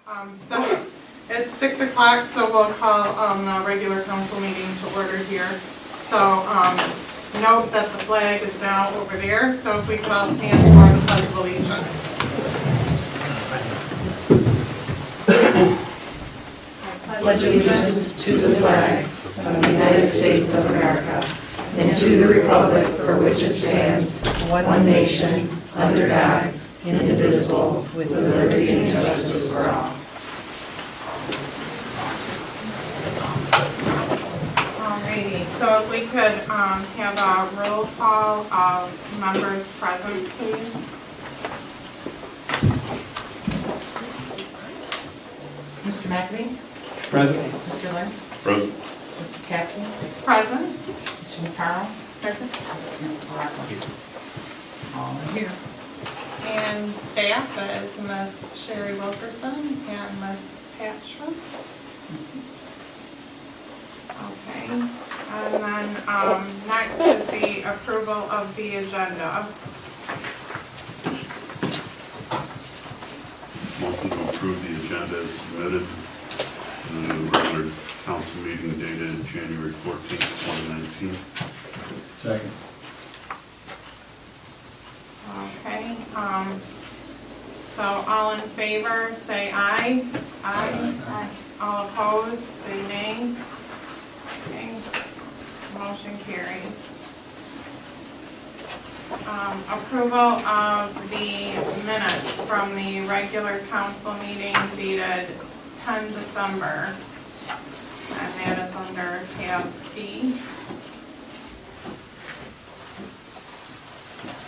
So it's 6 o'clock, so we'll call the regular council meeting to order here. So note that the flag is now over there, so if we could all stand for the Pledge of Allegiance. I pledge allegiance to the flag of the United States of America and to the republic for which it stands, one nation, under God, indivisible, with liberty and justice for all. Alrighty, so if we could have a roll call of members present, please. Mr. McAfee? Present. Mr. Lynn? Present. Mr. Capson? Present. Mr. McCarroll? Present. Mr. Rockwell? All are here. And staff is Miss Sherry Wilkerson and Miss Pat Schmidt. Okay, and then next is the approval of the agenda. Motion to approve the agenda is submitted in the regular council meeting dated January 14th, 2019. Second. Okay, so all in favor, say aye. Aye. All opposed, say nay. Okay, motion carries. Approval of the minutes from the regular council meeting dated 10 December. And that is under tab D.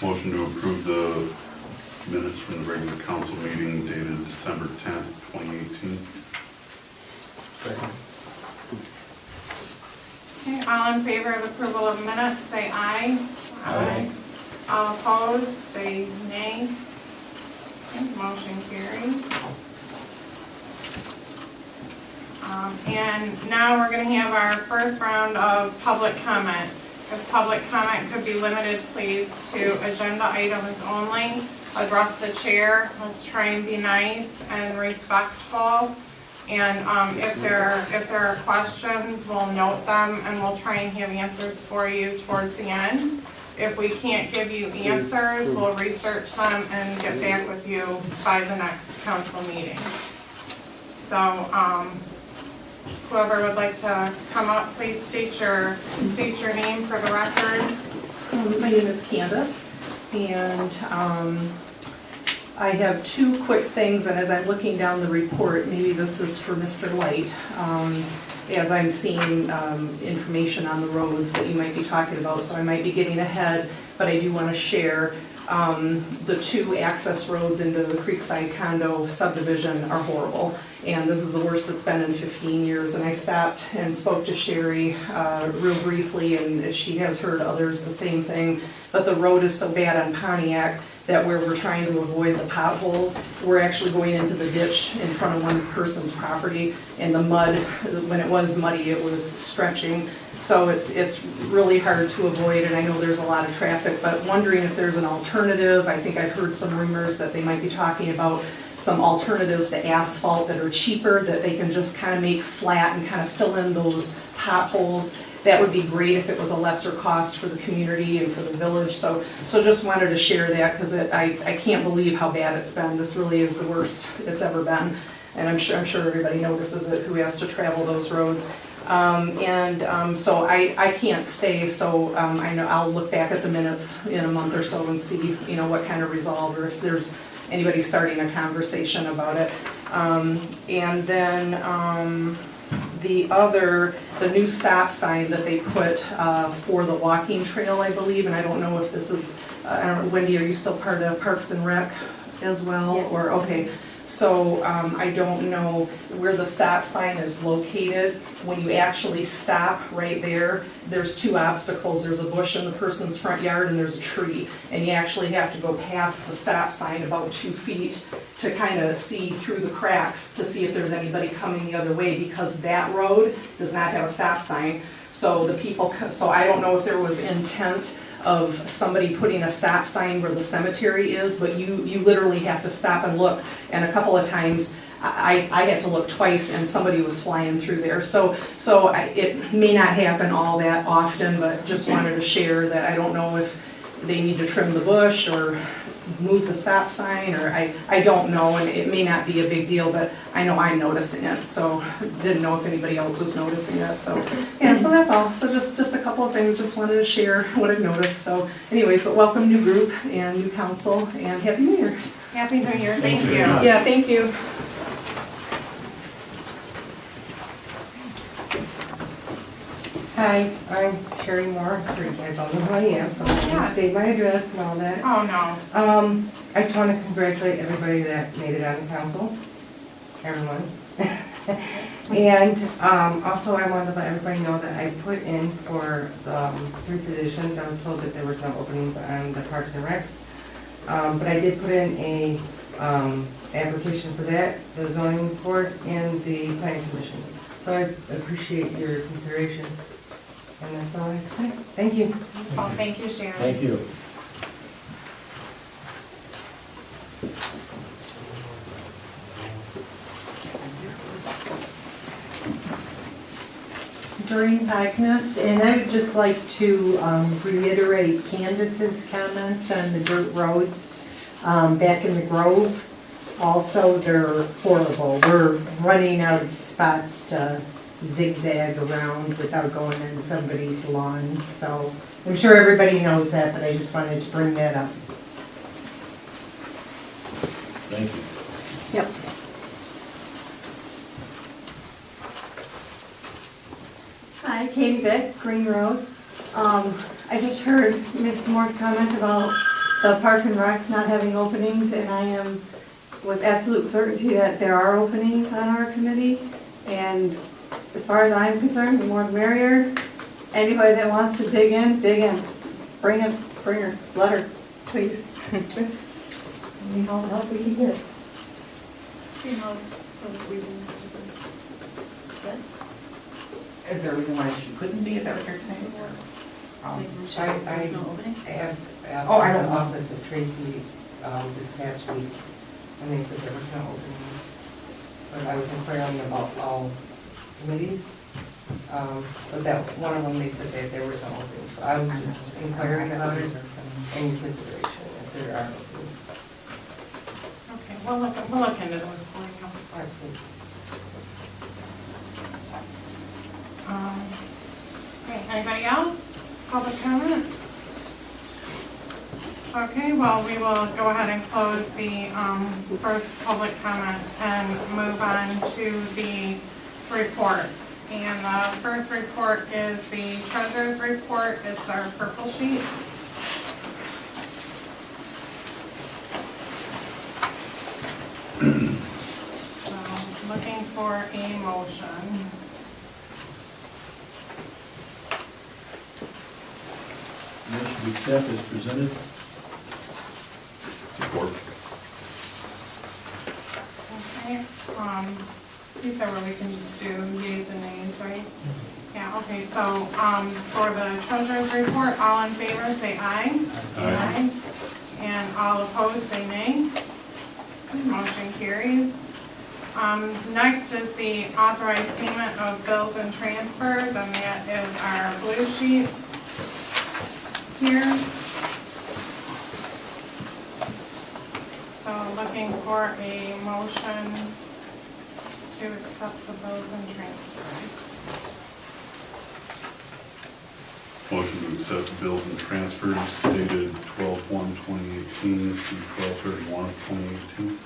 Motion to approve the minutes from the regular council meeting dated December 10th, 2018. Second. Okay, all in favor of approval of minutes, say aye. Aye. All opposed, say nay. Okay, motion carries. And now we're going to have our first round of public comment. If public comment could be limited, please, to agenda items only. Address the chair. Let's try and be nice and respectful. And if there are questions, we'll note them and we'll try and have answers for you towards the end. If we can't give you answers, we'll research them and get back with you by the next council meeting. So whoever would like to come up, please state your name for the record. My name is Candace, and I have two quick things, and as I'm looking down the report, maybe this is for Mr. Light, as I'm seeing information on the roads that you might be talking about, so I might be getting ahead, but I do want to share the two access roads into the Creekside condo subdivision are horrible, and this is the worst it's been in 15 years, and I stopped and spoke to Sherry real briefly, and she has heard others the same thing, but the road is so bad on Pontiac that where we're trying to avoid the potholes, we're actually going into the ditch in front of one person's property, and the mud, when it was muddy, it was stretching. So it's really hard to avoid, and I know there's a lot of traffic, but wondering if there's an alternative. I think I've heard some rumors that they might be talking about some alternatives to asphalt that are cheaper, that they can just kind of make flat and kind of fill in those potholes. That would be great if it was a lesser cost for the community and for the village. So just wanted to share that because I can't believe how bad it's been. This really is the worst it's ever been. And I'm sure everybody notices it who has to travel those roads. So I can't stay, so I know I'll look back at the minutes in a month or so and see, what kind of resolve or if there's anybody starting a conversation about it. And then the new stop sign that they put for the walking trail, I believe, and I don't know if this is, I don't know, Wendy, are you still part of Parks and Rec as well? Yes. Or, okay. So I don't know where the stop sign is located. When you actually stop right there, there's two obstacles. There's a bush in the person's front yard and there's a tree. And you actually have to go past the stop sign about 2 feet to kind of see through the cracks to see if there's anybody coming the other way, because that road does not have a stop sign. So I don't know if there was intent of somebody putting a stop sign where the cemetery is, but you literally have to stop and look. And a couple of times I had to look twice and somebody was flying through there. It may not happen all that often, but just wanted to share that I don't know if they need to trim the bush or move the stop sign, or I don't know, and it may not be a big deal, but I know I'm noticing it, so didn't know if anybody else was noticing it, so, yeah, so that's all. So just a couple of things, just wanted to share what I've noticed, so anyways, but welcome new group and new council, and Happy New Year. Happy New Year, thank you. Yeah, thank you. Hi, I'm Sherry Moore. You guys all know who I am, so I'm not Yeah. gonna state my address and all that. Oh, no. I just want to congratulate everybody that made it on the council, everyone. And also I wanted to let everybody know that I put in for the 3 positions. I was told that there was no openings on the Parks and Recs. But I did put in a application for that, the zoning board, and the planning commission. So I appreciate your consideration. And that's all I have to say. Thank you. Well, thank you, Sharon. Thank you. Doreen Agnes, and I would just like to reiterate Candace's comments on the dirt roads back in the Grove. Also, they're horrible. We're running out of spots to zigzag around without going in somebody's lawn. So I'm sure everybody knows that, but I just wanted to bring that up. Thank you. Yep. Hi, Katie Vick, Green Road. I just heard Ms. Moore's comment about the Park and Rec not having openings, and I am with absolute certainty that there are openings on our committee. And as far as I'm concerned, the more the merrier. Anybody that wants to dig in, dig in. Bring it, bring her, let her, please. We need all the help we can get. Is there a reason why she couldn't be, is that what you're saying? I asked Oh, I the don't know. office of Tracy this past week, and they said there was no openings. But I was inquiring about all committees, but that one of them, they said that there was no openings. So I was just inquiring about it, any consideration if there are openings. Okay, we'll look into those for you. All right, thank you. Okay, anybody else? Public comment? Okay, well, we will go ahead and close the first public comment and move on to the reports. And the first report is the treasurer's report. It's our purple sheet. So, looking for a motion. Motion to accept is presented. Support. Okay, these are where we can just do yeas and nays, right? Yeah, okay, so, for the treasurer's report, all in favor, say aye. Aye. And all opposed, say nay. Motion carries. Next is the authorized payment of bills and transfers, and that is our blue sheets here. So looking for a motion to accept the bills and transfers. Motion to accept bills and transfers dated 12/1/2018 through 12/31/2018.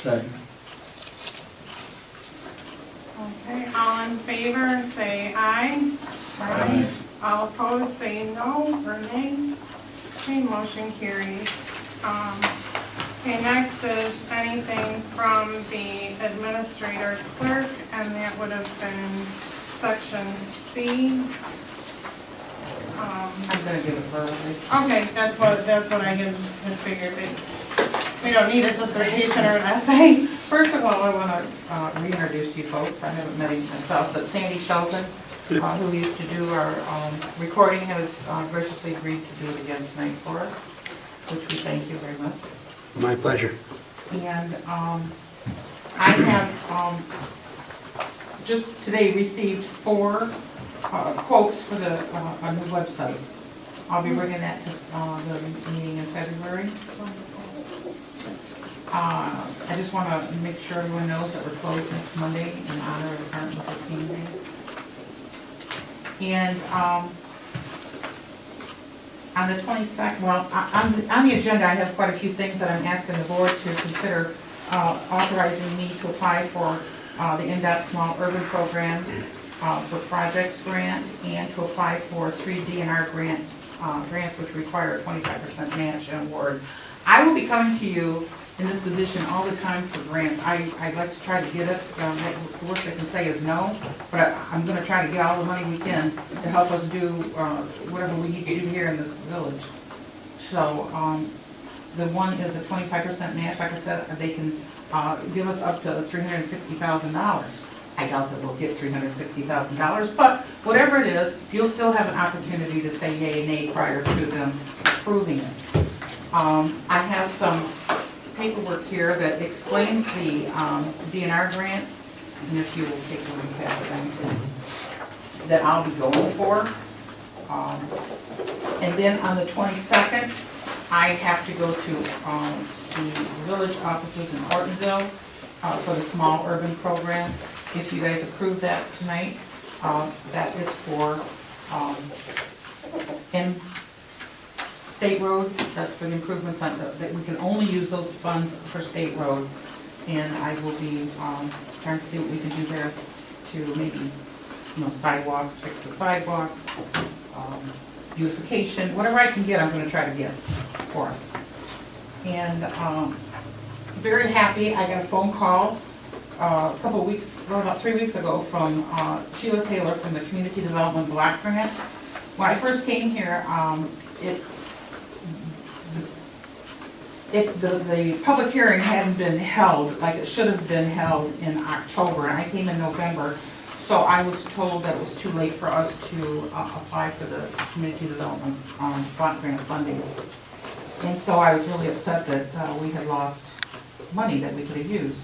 Second. Okay, all in favor, say aye. Aye. All opposed, say no or nay. Okay, motion carries. Okay, next is anything from the administrator clerk, and that would have been section C. I'm gonna give it verbally. Okay, that's what I had figured. We don't need a dissertation or an essay. First of all, I want to reintroduce you folks. I haven't met him myself, but Sandy Shelton, who used to do our recording, has graciously agreed to do it again tonight for us, which we thank you very much. My pleasure. And I have, just today received 4 quotes for the, a new website. I'll be bringing that to, the meeting in February. I just want to make sure everyone knows that we're closed next Monday in honor of Martin Luther King Day. And, on the 22nd, well, on the agenda, I have quite a few things that I'm asking the board to consider authorizing me to apply for the NDOT Small Urban Program for Projects Grant and to apply for 3 DNR grants which require a 25% match and award. I will be coming to you in this position all the time for grants. I'd like to try to get it. The worst I can say is no, but I'm going to try to get all the money we can to help us do whatever we need to do here in this village. So the one is a 25% match. Like I said, they can give us up to $360,000. I doubt that we'll get $360,000, but whatever it is, you'll still have an opportunity to say yay or nay prior to them approving it. I have some paperwork here that explains the DNR grants, and if you will take a look at it, that I'll be going for. And then on the 22nd, I have to go to the village offices in Ortonville for the small urban program. If you guys approve that tonight, that is for State Road. That's for the improvements on that we can only use those funds for State Road. And I will be trying to see what we can do there to maybe, sidewalks, fix the sidewalks, beautification, whatever I can get, I'm going to try to get for us. And very happy, I got a phone call a couple weeks, well, about 3 weeks ago from Sheila Taylor from the Community Development Block Grant. When I first came here, the public hearing hadn't been held like it should have been held in October, and I came in November, so I was told that it was too late for us to apply for the Community Development Block Grant funding. And so I was really upset that we had lost money that we could have used.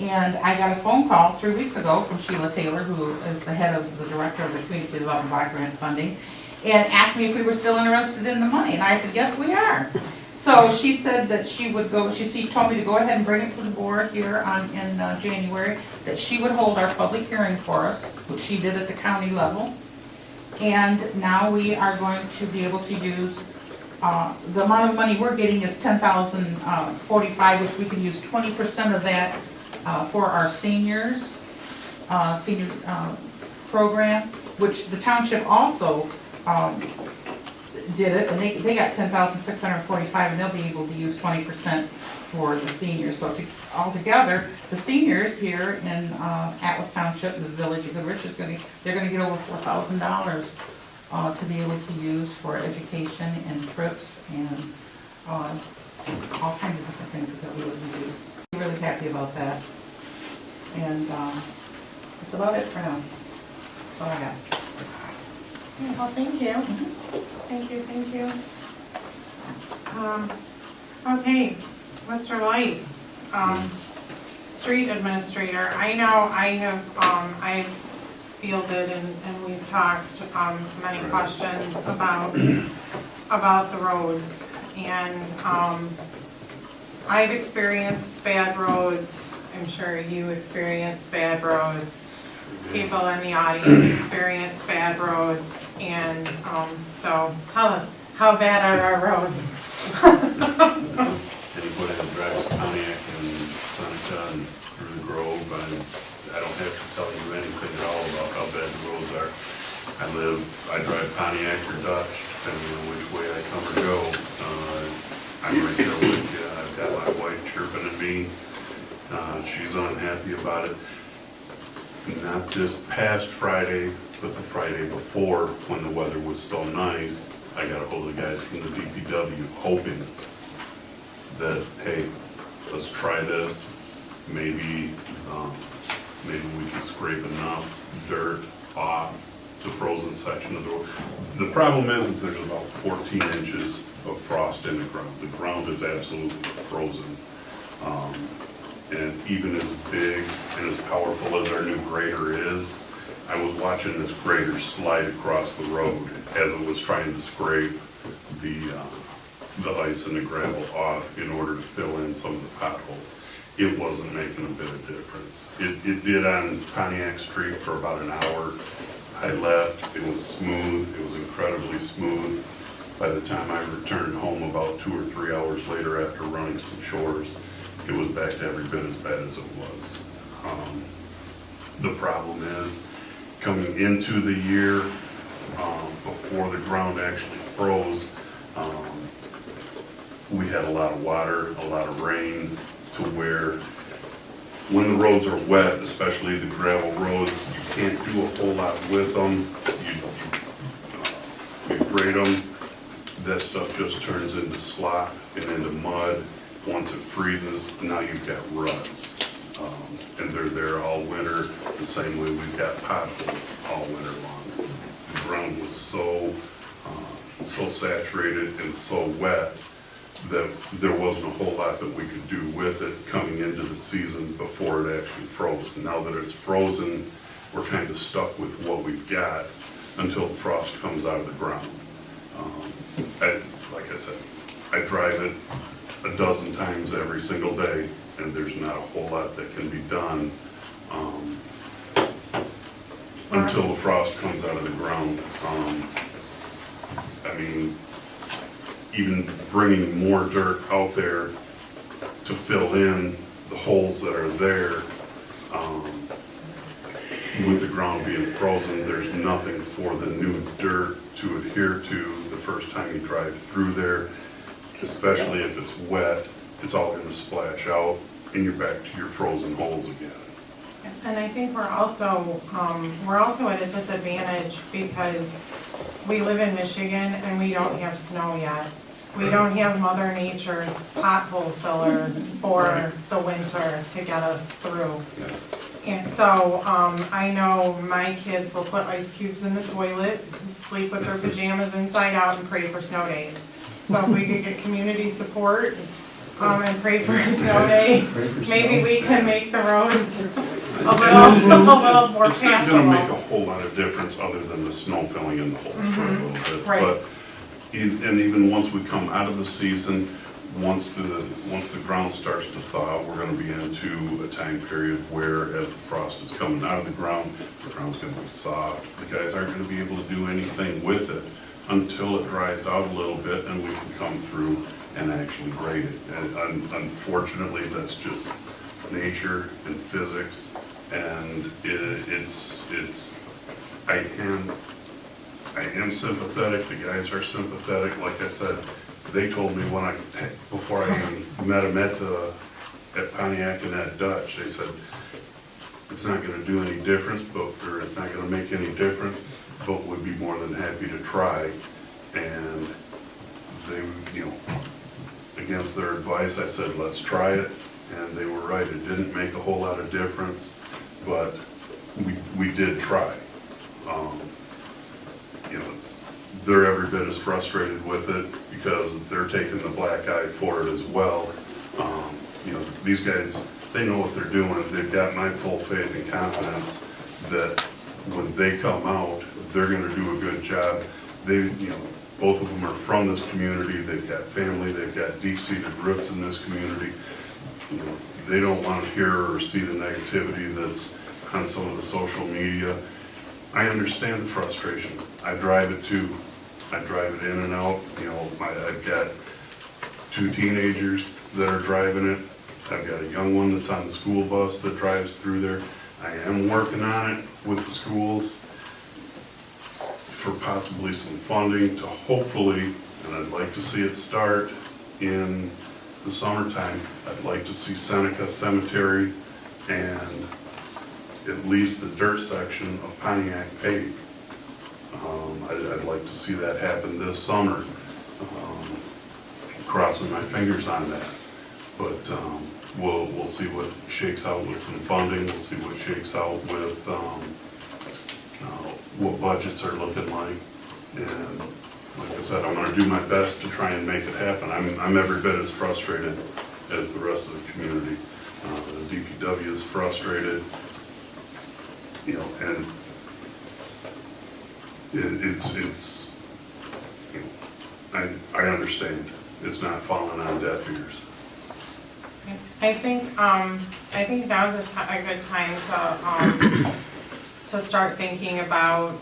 And I got a phone call 3 weeks ago from Sheila Taylor, who is the head of the director of the Community Development Block Grant Funding, and asked me if we were still interested in the money. And I said, yes, we are. So she said that she would go, she told me to go ahead and bring it to the board here in January, that she would hold our public hearing for us, which she did at the county level. And now we are going to be able to use, the amount of money we're getting is $10,045, which we can use 20% of that for our senior program, which the township also did it, and they got $10,645, and they'll be able to use 20% for the seniors. So altogether, the seniors here in Atlas Township, the village of Goodrich, they're going to get over $4,000 to be able to use for education and trips and all kinds of different things that we would use. I'm really happy about that. And that's about it for now. That's all I got. Well, thank you. Thank you. Okay, Mr. Light, street administrator. I know I've fielded and we've talked many questions about the roads, and I've experienced bad roads. I'm sure you experienced bad roads. People in the audience experience bad roads, and so tell us, how bad are our roads? Anybody that drives Pontiac and Seneca and through the Grove, I don't have to tell you anything at all about how bad the roads are. I drive Pontiac or Dutch, depending on which way I come or go. I'm right there with you. I've got my wife chirping at me. She's unhappy about it. Not this past Friday, but the Friday before, when the weather was so nice, I got a hold of the guys from the DPW hoping that, hey, let's try this. Maybe we can scrape enough dirt off the frozen section of the road. The problem is there's about 14 inches of frost in the ground. The ground is absolutely frozen. And even as big and as powerful as our new grader is, I was watching this grader slide across the road as it was trying to scrape the ice and the gravel off in order to fill in some of the potholes. It wasn't making a bit of difference. It did on Pontiac Street for about an hour. I left, it was smooth, it was incredibly smooth. By the time I returned home about 2 or 3 hours later after running some chores, it was back to every bit as bad as it was. The problem is, coming into the year, before the ground actually froze, we had a lot of water, a lot of rain, to where when the roads are wet, especially the gravel roads, you can't do a whole lot with them. You grade them, that stuff just turns into slop and into mud. Once it freezes, now you've got ruts. And they're there all winter, the same way we've got potholes all winter long. The ground was so saturated and so wet that there wasn't a whole lot that we could do with it coming into the season before it actually froze. Now that it's frozen, we're kind of stuck with what we've got until the frost comes out of the ground. Like I said, I drive it a dozen times every single day, and there's not a whole lot that can be done until the frost comes out of the ground. I mean, even bringing more dirt out there to fill in the holes that are there, with the ground being frozen, there's nothing for the new dirt to adhere to the first time you drive through there, especially if it's wet. It's all going to splash out, and you're back to your frozen holes again. And I think we're also at a disadvantage because we live in Michigan and we don't have snow yet. We don't have Mother Nature's pothole fillers for the winter to get us through. Yeah. And so I know my kids will put ice cubes in the toilet, sleep with their pajamas inside out, and pray for snow days. So if we could get community support and pray for a snow day, maybe we can make the roads a little more It's not going to make a passable. whole lot of difference other than the snow filling in the holes for a little bit. Right. But and even once we come out of the season, once the ground starts to thaw, we're going to be into a time period where, as the frost is coming out of the ground's going to be soft. The guys aren't going to be able to do anything with it until it dries out a little bit, and we can come through and actually grade it. And unfortunately, that's just nature and physics, and I am sympathetic. The guys are sympathetic. Like I said, they told me before I even met them at Pontiac and at Dutch, they said it's not going to do any difference, or it's not going to make any difference, but would be more than happy to try. And they, against their advice, I said, let's try it. And they were right. It didn't make a whole lot of difference, but we did try. They're every bit as frustrated with it because they're taking the black eye for it as well. These guys, they know what they're doing. They've got my full faith and confidence that when they come out, they're going to do a good job. Both of them are from this community. They've got family. They've got deep-seated roots in this community. They don't want to hear or see the negativity that's on some of the social media. I understand the frustration. I drive it too. I drive it in and out. I've got 2 teenagers that are driving it. I've got a young one that's on the school bus that drives through there. I am working on it with the schools for possibly some funding to hopefully, and I'd like to see it start in the summertime. I'd like to see Seneca Cemetery and at least the dirt section of Pontiac paved. I'd like to see that happen this summer. Crossing my fingers on that. But we'll see what shakes out with some funding. We'll see what shakes out with what budgets are looking like. And like I said, I'm going to do my best to try and make it happen. I'm every bit as frustrated as the rest of the community. DPW is frustrated, you know, and it's, you know, I understand. It's not falling on deaf ears. I think now's a good time to start thinking about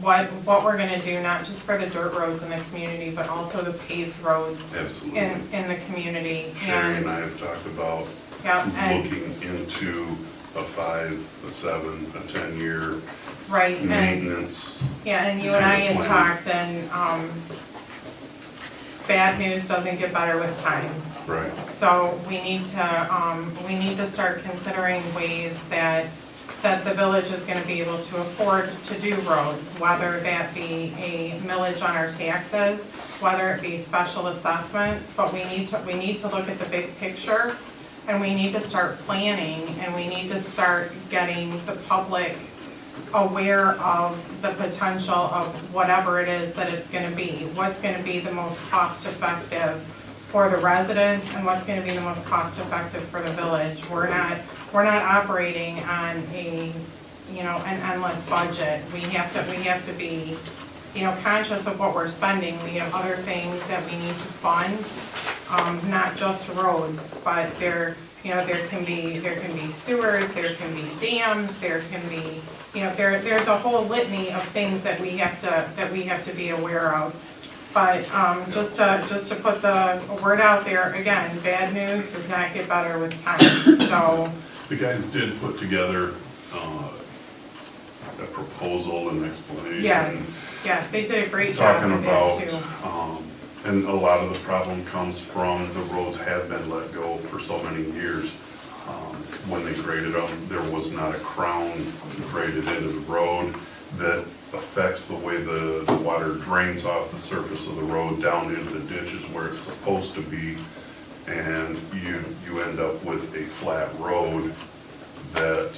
what we're gonna do, not just for the dirt roads in the community, but also the paved roads Absolutely. in the community. Sherry and I have talked about Yeah, and, looking into a 5, a 7, a 10-year right, and, maintenance. yeah, and you and I had Plan. talked, and, bad news doesn't get better with time. Right. So we need to start considering ways that the village is gonna be able to afford to do roads, whether that be a millage on our taxes, whether it be special assessments, but we need to look at the big picture, and we need to start planning, and we need to start getting the public aware of the potential of whatever it is that it's gonna be. What's gonna be the most cost effective for the residents, and what's gonna be the most cost effective for the village. We're not operating on an endless budget. We have to be, conscious of what we're spending. We have other things that we need to fund, not just roads, but there can be sewers, there can be dams, there can be, there's a whole litany of things that we have to be aware of. But just to put the word out there, again, bad news does not get better with time. So The guys did put together a proposal and explanation. yes, they did a great job Talking with that too. about, and a lot of the problem comes from the roads have been let go for so many years. When they graded them, there was not a crown graded into the road that affects the way the water drains off the surface of the road down into the ditches where it's supposed to be. And you end up with a flat road that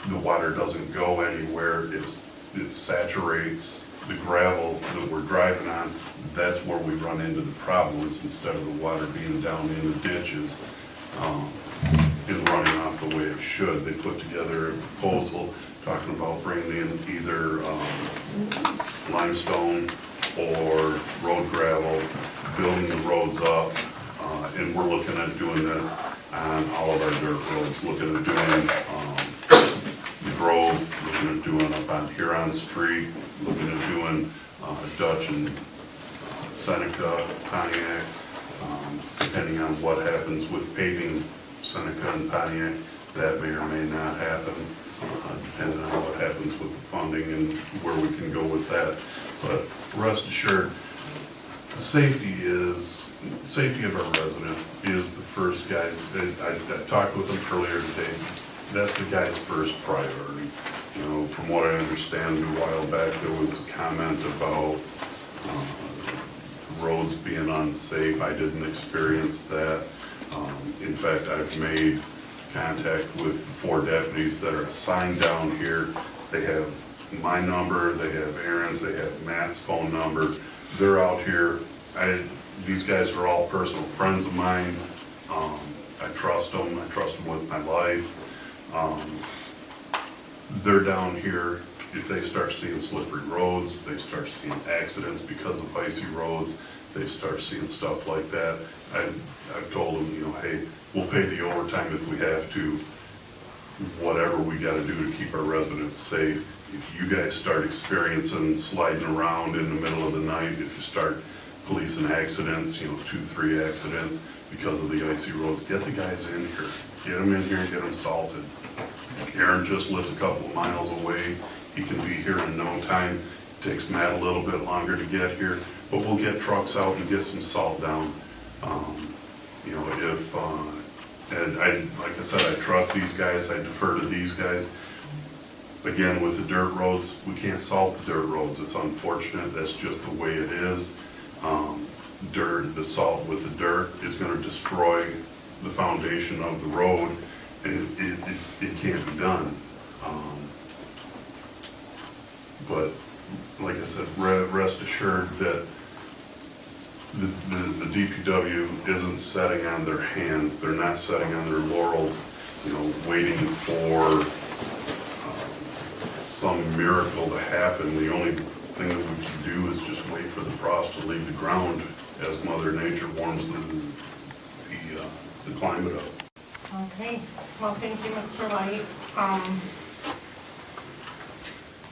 the water doesn't go anywhere. It saturates the gravel that we're driving on. That's where we run into the problems, instead of the water being down in the ditches and running off the way it should. They put together a proposal talking about bringing in either limestone or road gravel, building the roads up, and we're looking at doing this on all of our dirt roads, looking at doing the Grove, looking at doing up on Huron Street, looking at doing Dutch and Seneca, Pontiac, depending on what happens with paving Seneca and Pontiac, that may or may not happen, depending on what happens with the funding and where we can go with that. But rest assured, safety of our residents is the first, guys. I talked with them earlier today. That's the guy's first priority. From what I understand, a while back there was a comment about roads being unsafe. I didn't experience that. In fact, I've made contact with 4 deputies that are assigned down here. They have my number, they have Aaron's, they have Matt's phone number. They're out here. These guys are all personal friends of mine. I trust them. I trust them with my life. They're down here. If they start seeing slippery roads, they start seeing accidents because of icy roads, they start seeing stuff like that. I've told them, hey, we'll pay the overtime if we have to, whatever we got to do to keep our residents safe. If you guys start experiencing sliding around in the middle of the night, if you start policing accidents, 2, 3 accidents because of the icy roads, get the guys in here. Get them in here and get them salted. Aaron just lives a couple of miles away. He can be here in no time. Takes Matt a little bit longer to get here, but we'll get trucks out and get some salt down. Like I said, I trust these guys. I defer to these guys. Again, with the dirt roads, we can't salt the dirt roads. It's unfortunate. That's just the way it is. The salt with the dirt is going to destroy the foundation of the road, and it can't be done. But like I said, rest assured that the DPW isn't sitting on their hands. They're not sitting on their laurels. waiting for some miracle to happen. The only thing that we can do is just wait for the frost to leave the ground as Mother Nature warms the climate up. Okay, well, thank you, Mr. Light. I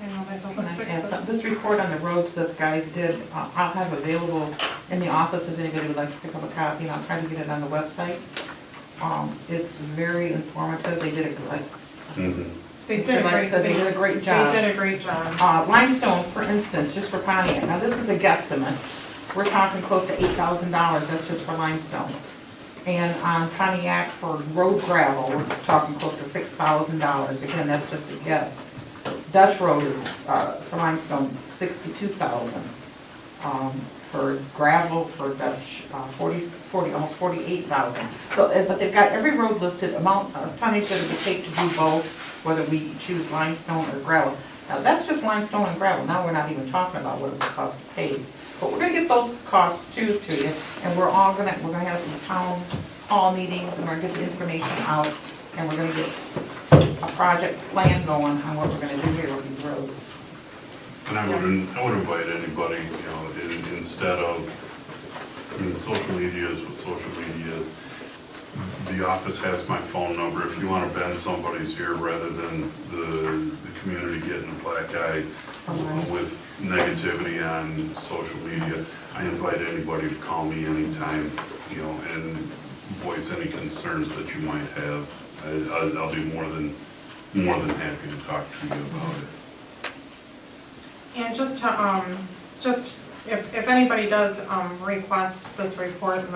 know that Can doesn't I fix add it. something? This report on the roads that the guys did, I'll have available in the office if anybody would like to pick up a copy, and I'll try to get it on the website. It's very informative. They did it like, They Mr. did a Light great, said they did a great job. They did a great job. Limestone, for instance, just for Pontiac, now this is a guesstimate. We're talking close to $8,000, that's just for limestone. And on Pontiac for road gravel, we're talking close to $6,000. Again, that's just a guess. Dutch Road is, for limestone, $62,000. For gravel, for Dutch, almost $48,000. So, but they've got every road listed, amount of tonnage that it would take to do both, whether we choose limestone or gravel. Now, that's just limestone and gravel. Now, we're not even talking about what it would cost to pave. But we're gonna get those costs too to you, and we're gonna have some town hall meetings, and we're gonna get the information out, and we're gonna get a project plan going on what we're gonna do here with these roads. And I would invite anybody, instead of, social media is what social media is. The office has my phone number. If you want to bend somebody's ear rather than the community getting a black eye with negativity on social media, I invite anybody to call me anytime, and voice any concerns that you might have. I'll be more than happy to talk to you about it. And just to, if anybody does request this report and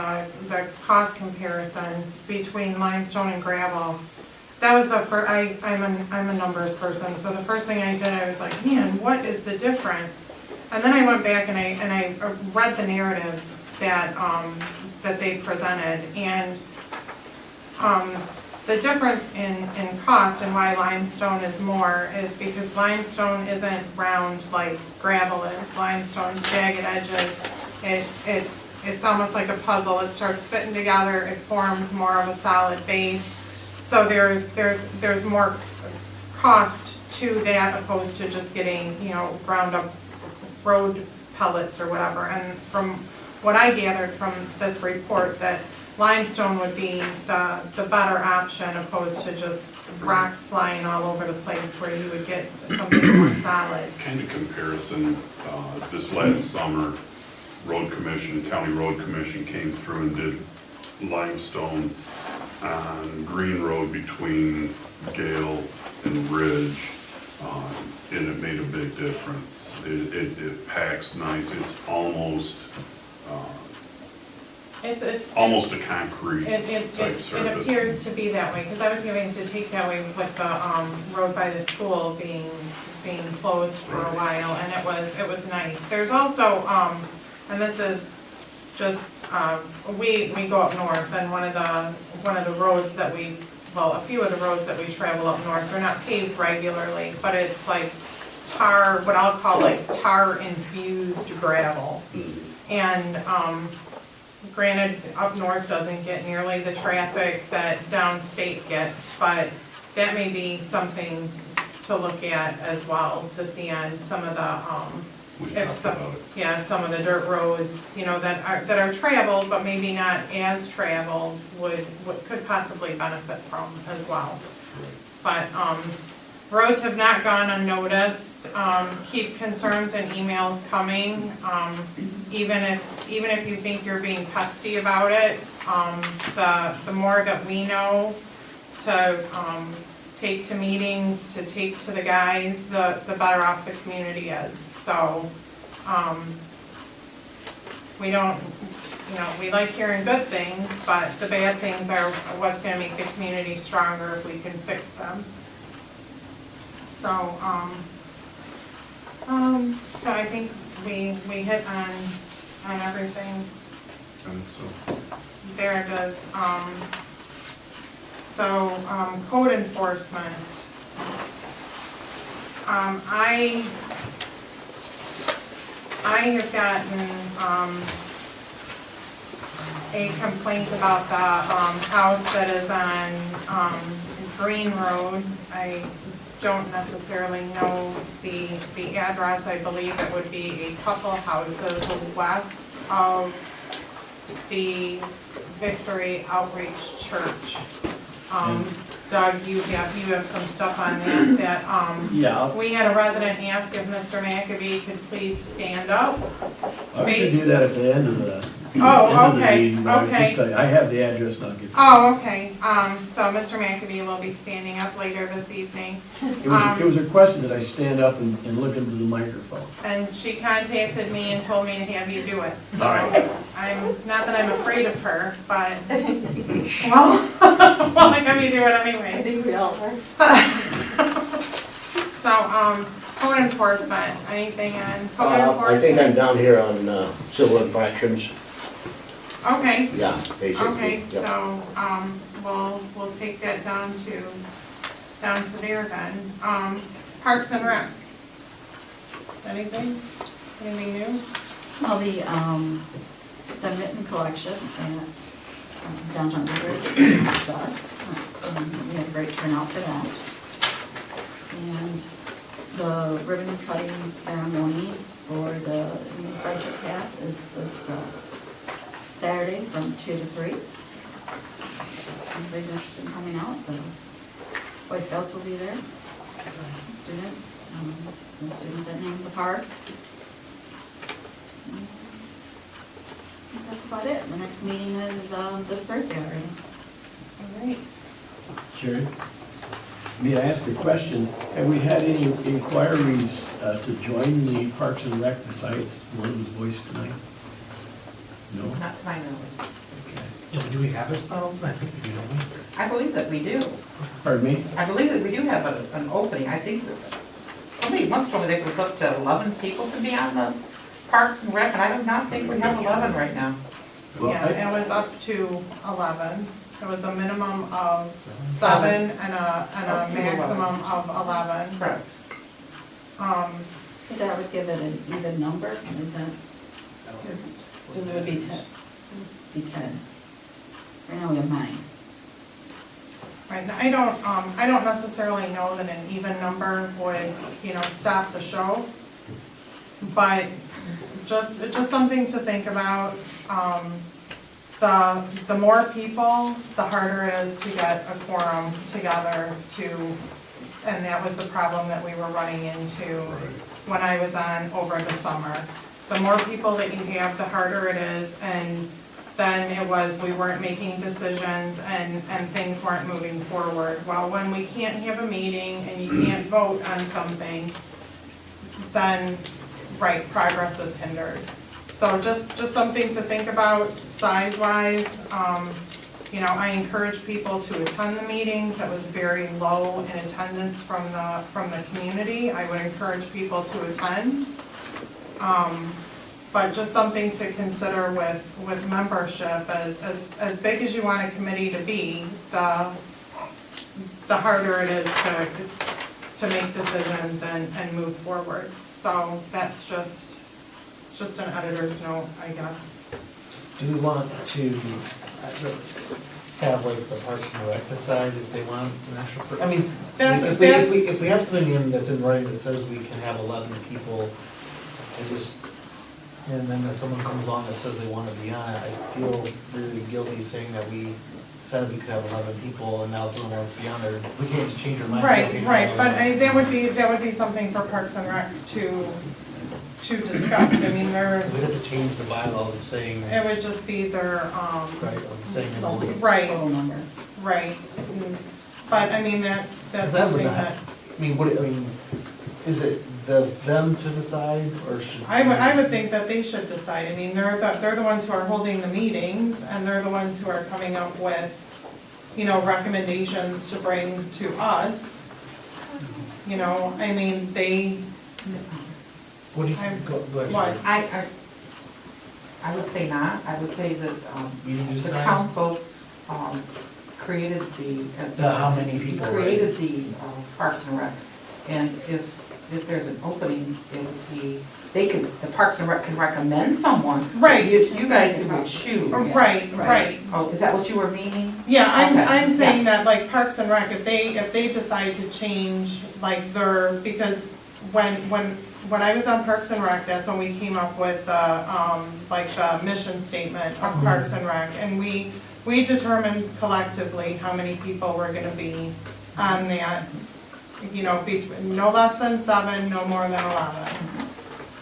the cost comparison between limestone and gravel, that was the first, I'm a numbers person, so the first thing I did, I was like, man, what is the difference? And then I went back and I read the narrative that they presented, and the difference in cost and why limestone is more is because limestone isn't round like gravel is. Limestone's jagged edges. It's almost like a puzzle. It starts fitting together. It forms more of a solid base. So there's more cost to that opposed to just getting ground up road pellets or whatever. And from what I gathered from this report, that limestone would be the better option opposed to just rocks flying all over the place where you would get something more solid. Kind of comparison, this last summer, County Road Commission came through and did limestone on Green Road between Gale and Ridge, and it made a big difference. It packs nice. It's almost almost a concrete type surface. It appears to be that way, because I was going to take that way with the road by the school being closed for a while, and it was nice. There's also, and this is just, we go up north, and one of the roads that a few of the roads that we travel up north, they're not paved regularly, but it's like tar, what I'll call like tar infused gravel. And granted, up north doesn't get nearly the traffic that downstate gets, but that may be something to look at as well, to see on some of the, some of the dirt roads, that are traveled, but maybe not as traveled, could possibly benefit from as well. But roads have not gone unnoticed. Keep concerns and emails coming. Even if you think you're being pesky about it, the more that we know to take to meetings, to take to the guys, the better off the community is. So we don't, we like hearing good things, but the bad things are what's going to make the community stronger if we can fix them. So, so I think we hit on everything. So, There it is. Code enforcement. I have gotten a complaint about the house that is on Green Road. I don't necessarily know the address. I believe it would be a couple houses west of the Victory Outreach Church. Doug, you have some stuff on that, Yeah, we had a resident ask if Mr. McAbee could please stand up. I can do that at the end of the. Oh, end of the okay, meeting, but I'll just okay. tell you, I have the address and I'll get you. Oh, okay, so Mr. McAbee will be standing up later this evening. It was requested that I stand up and look into the microphone. And she contacted me and told me to have you do it. So All right. I'm, not that I'm afraid of her, but, well, I have you do it I anyway. think we all are. So, code enforcement, anything on code I enforcement? think I'm down here on civil infractions, Okay, yeah, basically. okay, Yep. so, we'll take that down to there then. Parks and Rec. Anything new? Well, the written collection at downtown Goodrich is a success. We had a great turnout for that. And the ribbon cutting ceremony for the new friendship path is this Saturday from 2 to 3. Everybody's interested in coming out. The Boy Scouts will be there. Students, the student that named the park. I think that's about it. The next meeting is this Thursday already. All right. Sherry? May I ask a question? Have we had any inquiries to join the Parks and Rec besides one who's voiced tonight? No? Not to my knowledge. Okay. Yeah, do we have a spot open? I think we do, don't we? I believe that we do. Pardon me? I believe that we do have an opening. I think that somebody once told me that it was up to 11 people to be on the Parks and Rec, and I do not think we have 11 right now. Well, Yeah, it was up to 11. It was a minimum of 7 and Up a to 11. maximum of 11. Correct. I think that would give it an even number, is that? Because it would be 10. Right now we have 9. Right, and I don't necessarily know that an even number would, stop the show. But just something to think about. The more people, the harder it is to get a quorum together and that was the problem that we were running into when I was on over the summer. The more people that you have, the harder it is, and then it was, we weren't making decisions and things weren't moving forward. Well, when we can't have a meeting and you can't vote on something, then, right, progress is hindered. So just something to think about size-wise. I encourage people to attend the meetings. It was very low in attendance from the community. I would encourage people to attend. But just something to consider with membership, as big as you want a committee to be, the harder it is to make decisions and move forward. So that's just an editor's note, I guess. Do we want to have like the Parks and Rec decide if they want an actual, I mean, if we have something in that's in writing that says we can have 11 people, and then if someone comes on that says they want to be on it, I feel really guilty saying that we said we could have 11 people and now someone wants to be on there. We can't just change our mind. Right, but that would be something for Parks and Rec to discuss. I mean, We have to change the bylaws of saying, it would just be their, right, of saying it only. right, Total number. right. But I mean, that's Because that would something not, that, is it them to decide or should? I would think that they should decide. I mean, they're the ones who are holding the meetings, and they're the ones who are coming up with, recommendations to bring to us. I mean, What do you, go ahead. what? I would say not. I would say that You need to the decide? council created the How many people? created the Parks and Rec. And if if there's an opening, it would be, the Parks and Rec can recommend someone. Right. You guys would choose. Right. Oh, is that what you were meaning? Yeah, Okay, I'm saying yeah. that like Parks and Rec, if they decide to change like because when I was on Parks and Rec, that's when we came up with like the mission statement of Parks and Rec, and we determined collectively how many people were gonna be on that, you know, no less than 7, no more than 11.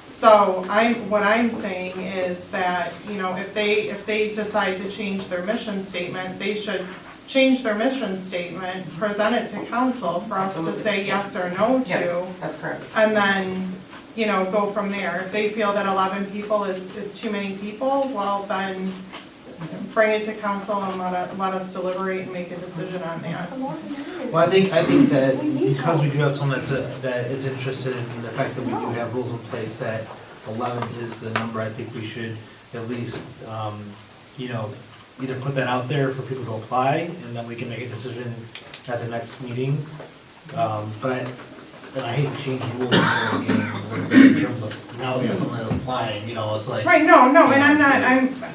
So what I'm saying is that, you know, if they decide to change their mission statement, they should change their mission statement, present it to council for us to say yes or no to. Yes, that's correct. And then, you know, go from there. If they feel that 11 people is too many people, well, then bring it to council and let us deliberate and make a decision on that. Well, I think that because we do have someone that is interested in the fact that we do have rules in place that 11 is the number, I think we should at least, you know, either put that out there for people to apply, and then we can make a decision at the next meeting. And I hate to change the rules in the game a little bit in terms of now we have someone that's applying, you know, it's like. Right, no, and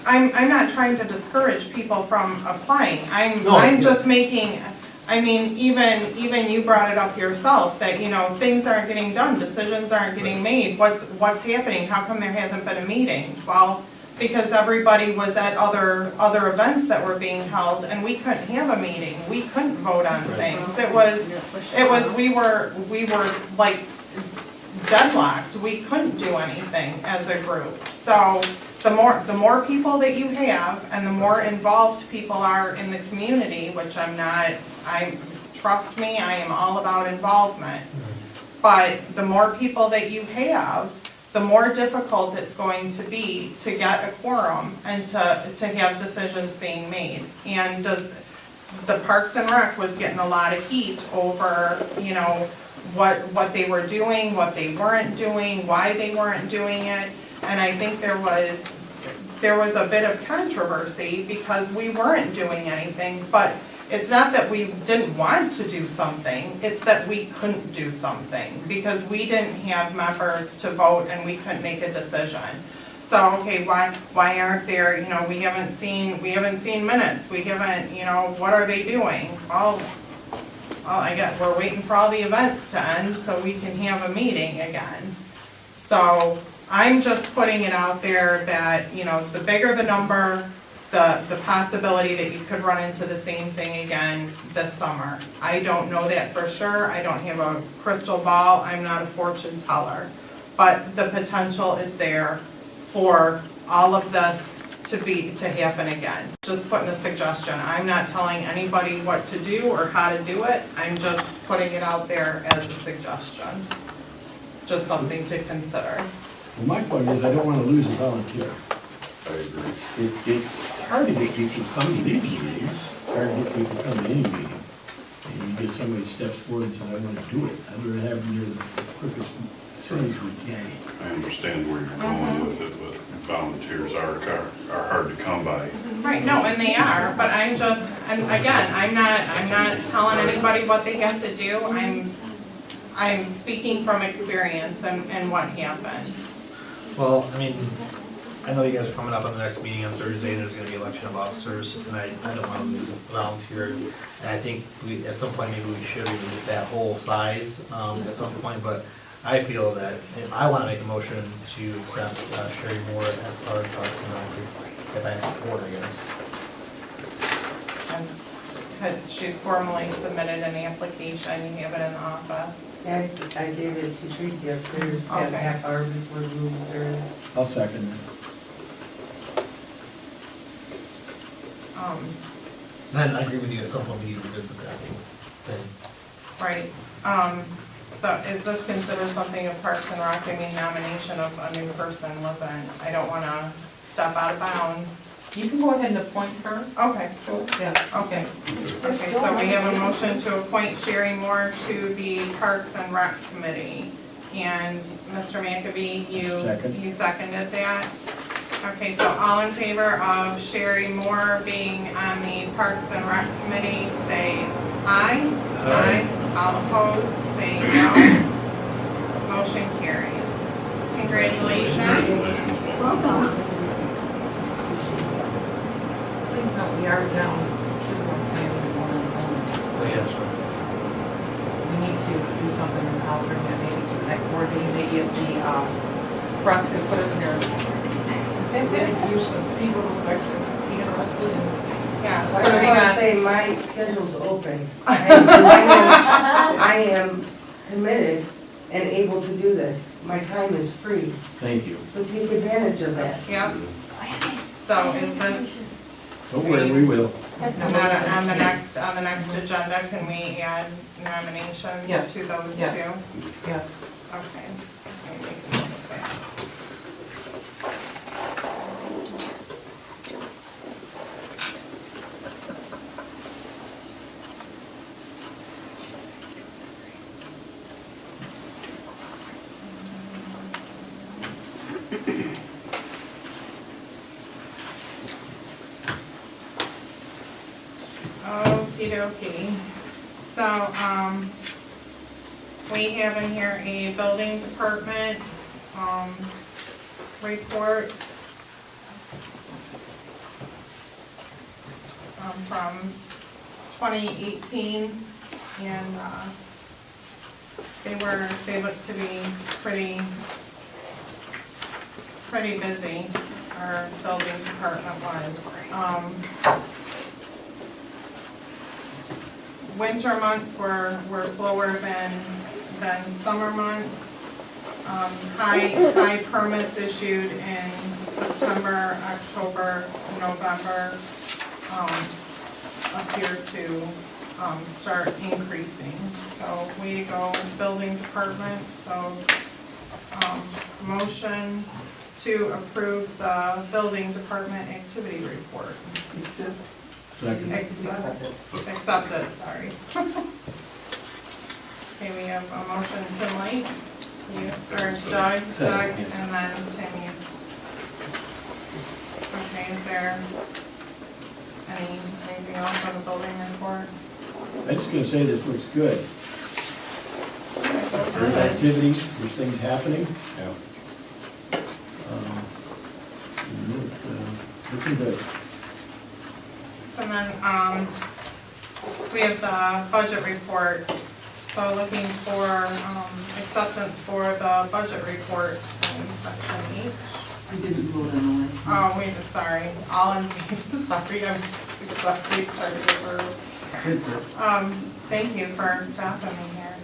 I'm not trying to discourage people from applying. I'm just making, I mean, even you brought it up yourself, that, you know, things aren't getting done, decisions aren't getting made. What's happening? How come there hasn't been a meeting? Well, because everybody was at other events that were being held, and we couldn't have a meeting. We couldn't vote on things. We were like deadlocked. We couldn't do anything as a group. So the more people that you have, and the more involved people are in the community, which trust me, I am all about involvement. But the more people that you have, the more difficult it's going to be to get a quorum and to have decisions being made. And the Parks and Rec was getting a lot of heat over, you know, what they were doing, what they weren't doing, why they weren't doing it. And I think there was a bit of controversy because we weren't doing anything, but it's not that we didn't want to do something, it's that we couldn't do something because we didn't have members to vote and we couldn't make a decision. So, okay, why aren't there, you know, we haven't seen minutes, we haven't, you know, what are they doing? Well, I guess we're waiting for all the events to end so we can have a meeting again. So I'm just putting it out there that, you know, the bigger the number, the possibility that you could run into the same thing again this summer. I don't know that for sure. I don't have a crystal ball. I'm not a fortune teller. But the potential is there for all of this to happen again. Just putting a suggestion. I'm not telling anybody what to do or how to do it. I'm just putting it out there as a suggestion. Just something to consider. Well, my point is, I don't want to lose a volunteer. I agree. It's hard to get people to come to these meetings, it's hard to get people to come to any meeting. And you get somebody steps forward and says, I want to do it. I'd rather have them do the quickest, as soon as we can. I understand where you're going with it, but volunteers are hard to come by. Right, no, and they are, but I'm not telling anybody what they have to do. I'm speaking from experience and what happened. Well, I mean, I know you guys are coming up on the next meeting on Thursday, and there's gonna be election of officers, and I don't wanna lose a volunteer. And I think at some point, maybe we should revisit that whole size, at some point, but I feel that, and I wanna make a motion to accept Sherry Moore as our Parks and Rec, if I have support, I guess. She's formally submitted an application, you have it in the office. Yes, I gave it to Tracy upstairs, Okay. half hour before the room started. I'll second that. And I agree with you, at some point we need to revisit that thing. Right, so is this considered something of Parks and Rec? I mean, nomination of a new person wasn't, I don't wanna step out of bounds. You can go ahead and appoint her. Okay, Yeah. okay. Okay, so we have a motion to appoint Sherry Moore to the Parks and Rec Committee. And Mr. McAbey, you seconded that? Okay, so all in favor of Sherry Moore being on the Parks and Rec Committee, say aye. Aye. All opposed, say no. I'll bring that maybe to the next board meeting, maybe if the press could put it in there. Use some people who would actually be interested in. Yeah, I so just we want to got, say my schedule's open. I am committed and able to do this. My time is free, Thank you. so take advantage of that. yep. So is this Don't worry, we will. on the next agenda, can we add nominations Yes. to those two? Yes. Yes. Okay. Let me make a note of that. Okey dokey. So, we have in here a building department, report, from 2018, and, they look to be pretty busy, our building department was. Winter months were slower than summer months. High permits issued in September, October, November, appear to, start increasing. So way to go, building department. So, motion to approve the building department activity report. Second. Accept it, sorry. Okay, we have a motion, Tim Light, or Doug, Second. and then Tim Hughes. Okay, is there anything else on the building report? I'm just gonna say this looks good. There's activity, there's things happening. Yeah. It's looking good. And then, we have the budget report, so looking for, acceptance for the budget report in section H. We didn't vote on the last one. Oh, wait, sorry, all in favor, sorry, I'm accepting, thank you for stopping me here.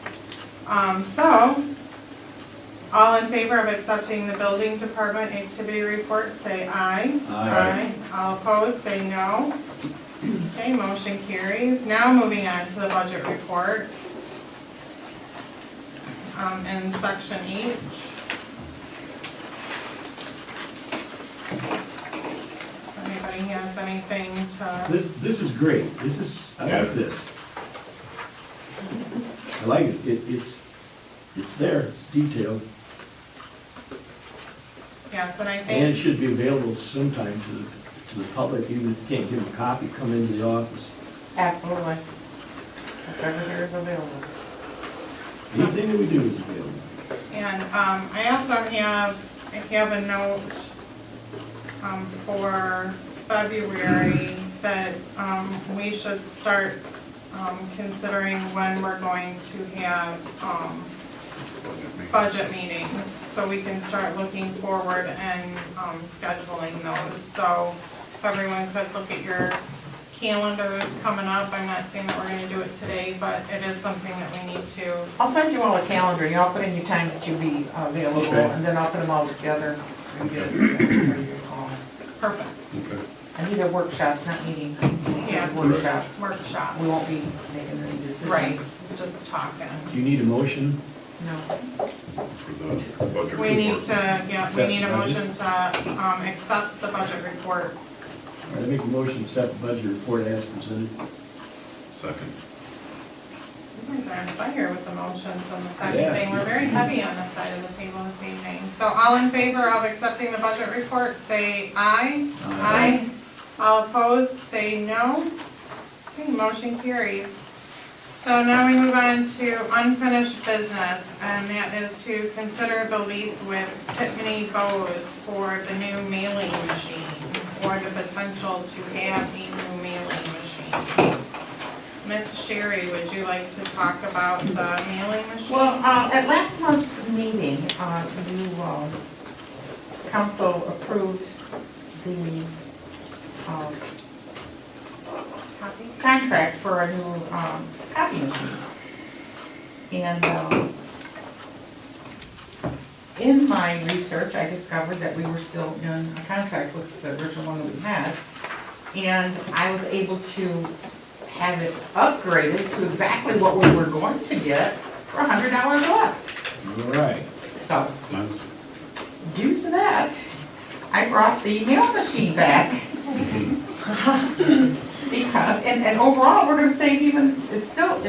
So, all in favor of accepting the building department activity report, say aye. Aye. All opposed, say no. Okay, motion carries. Now moving on to the budget report. In section H. If anybody has anything to, This is great. I like this. I like it. It's there, it's detailed, yes, and I and it think, should be available sometime to the public, even if you can't give them a copy, come into the office. Absolutely. Whichever here is available. Anything that we do is available. and, I also have a note, for February that, we should start, considering when we're going to have, budget meetings, so we can start looking forward and, scheduling those. So if everyone could look at your calendars coming up, I'm not saying that we're gonna do it today, but it is something that we need to, I'll send you all a calendar, and I'll put in your times that you'll be available, Okay. and then I'll put them all together and get it together. perfect, Okay. And these are workshops, not meetings. Yeah. Workshops. workshop, We won't be making any decisions. right, just talking. Do you need a motion? No. For the budget We need report. to, yeah, we need a Accept the motion to, accept the budget report. All right, I make a motion to accept the budget report as presented. Second. You guys are on fire with the motions on the second Yeah. thing. We're very heavy on this side of the table this evening. So all in favor of accepting the budget report, say aye. Aye. All opposed, say no. Okay, motion carries. So now we move on to unfinished business, and that is to consider the lease with Pitney Bowes for the new mailing machine, or the potential to have a new mailing machine. Miss Sherry, would you like to talk about the mailing machine? Well, at last month's meeting, you, council approved the Copy? contract for a new copy machine. And in my research, I discovered that we were still in a contract with the original one that we had. And I was able to have it upgraded to exactly what we were going to get for $100 less. All right. So, Nice. due to that, I brought the mail machine back. Because, and overall, we're gonna save even, it's going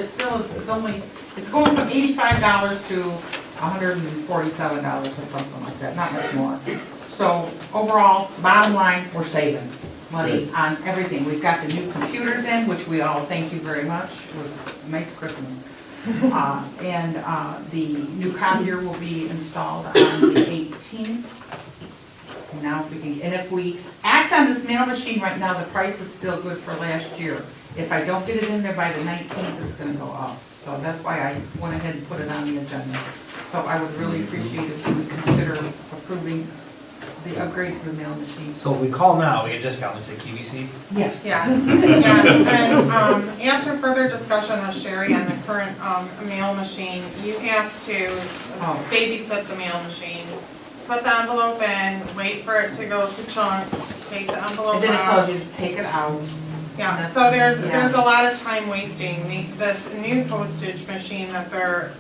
from $85 to $147 or something like that, not much more. So overall, bottom line, we're saving money on everything. We've got the new computers in, which we all thank you very much. It was a nice Christmas. And the new copier will be installed on the 18th. Now if we can, and if we act on this mail machine right now, the price is still good for last year. If I don't get it in there by the 19th, it's gonna go up. So that's why I went ahead and put it on the agenda. So I would really appreciate if you would consider approving the upgrade to the mail machine. So if we call now, we get a discount to QVC? Yes, Yes. yes, and after further discussion with Sherry on the current mail machine, you have to babysit the mail machine. Put the envelope in, wait for it to go to chunk, take the envelope And then it out. tells you to take it out. Yeah, That's- so there's yeah. a lot of time wasting. This new postage machine that they're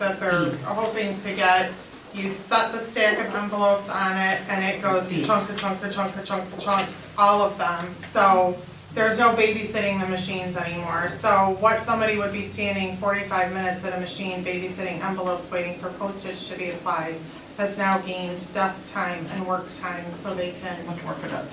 hoping to get, you set the stack of envelopes on it and it goes chunk to chunk to chunk to chunk to chunk, all of them. So there's no babysitting the machines anymore. So what somebody would be standing 45 minutes at a machine babysitting envelopes waiting for postage to be applied has now gained desk time and work time so they can Much more productive.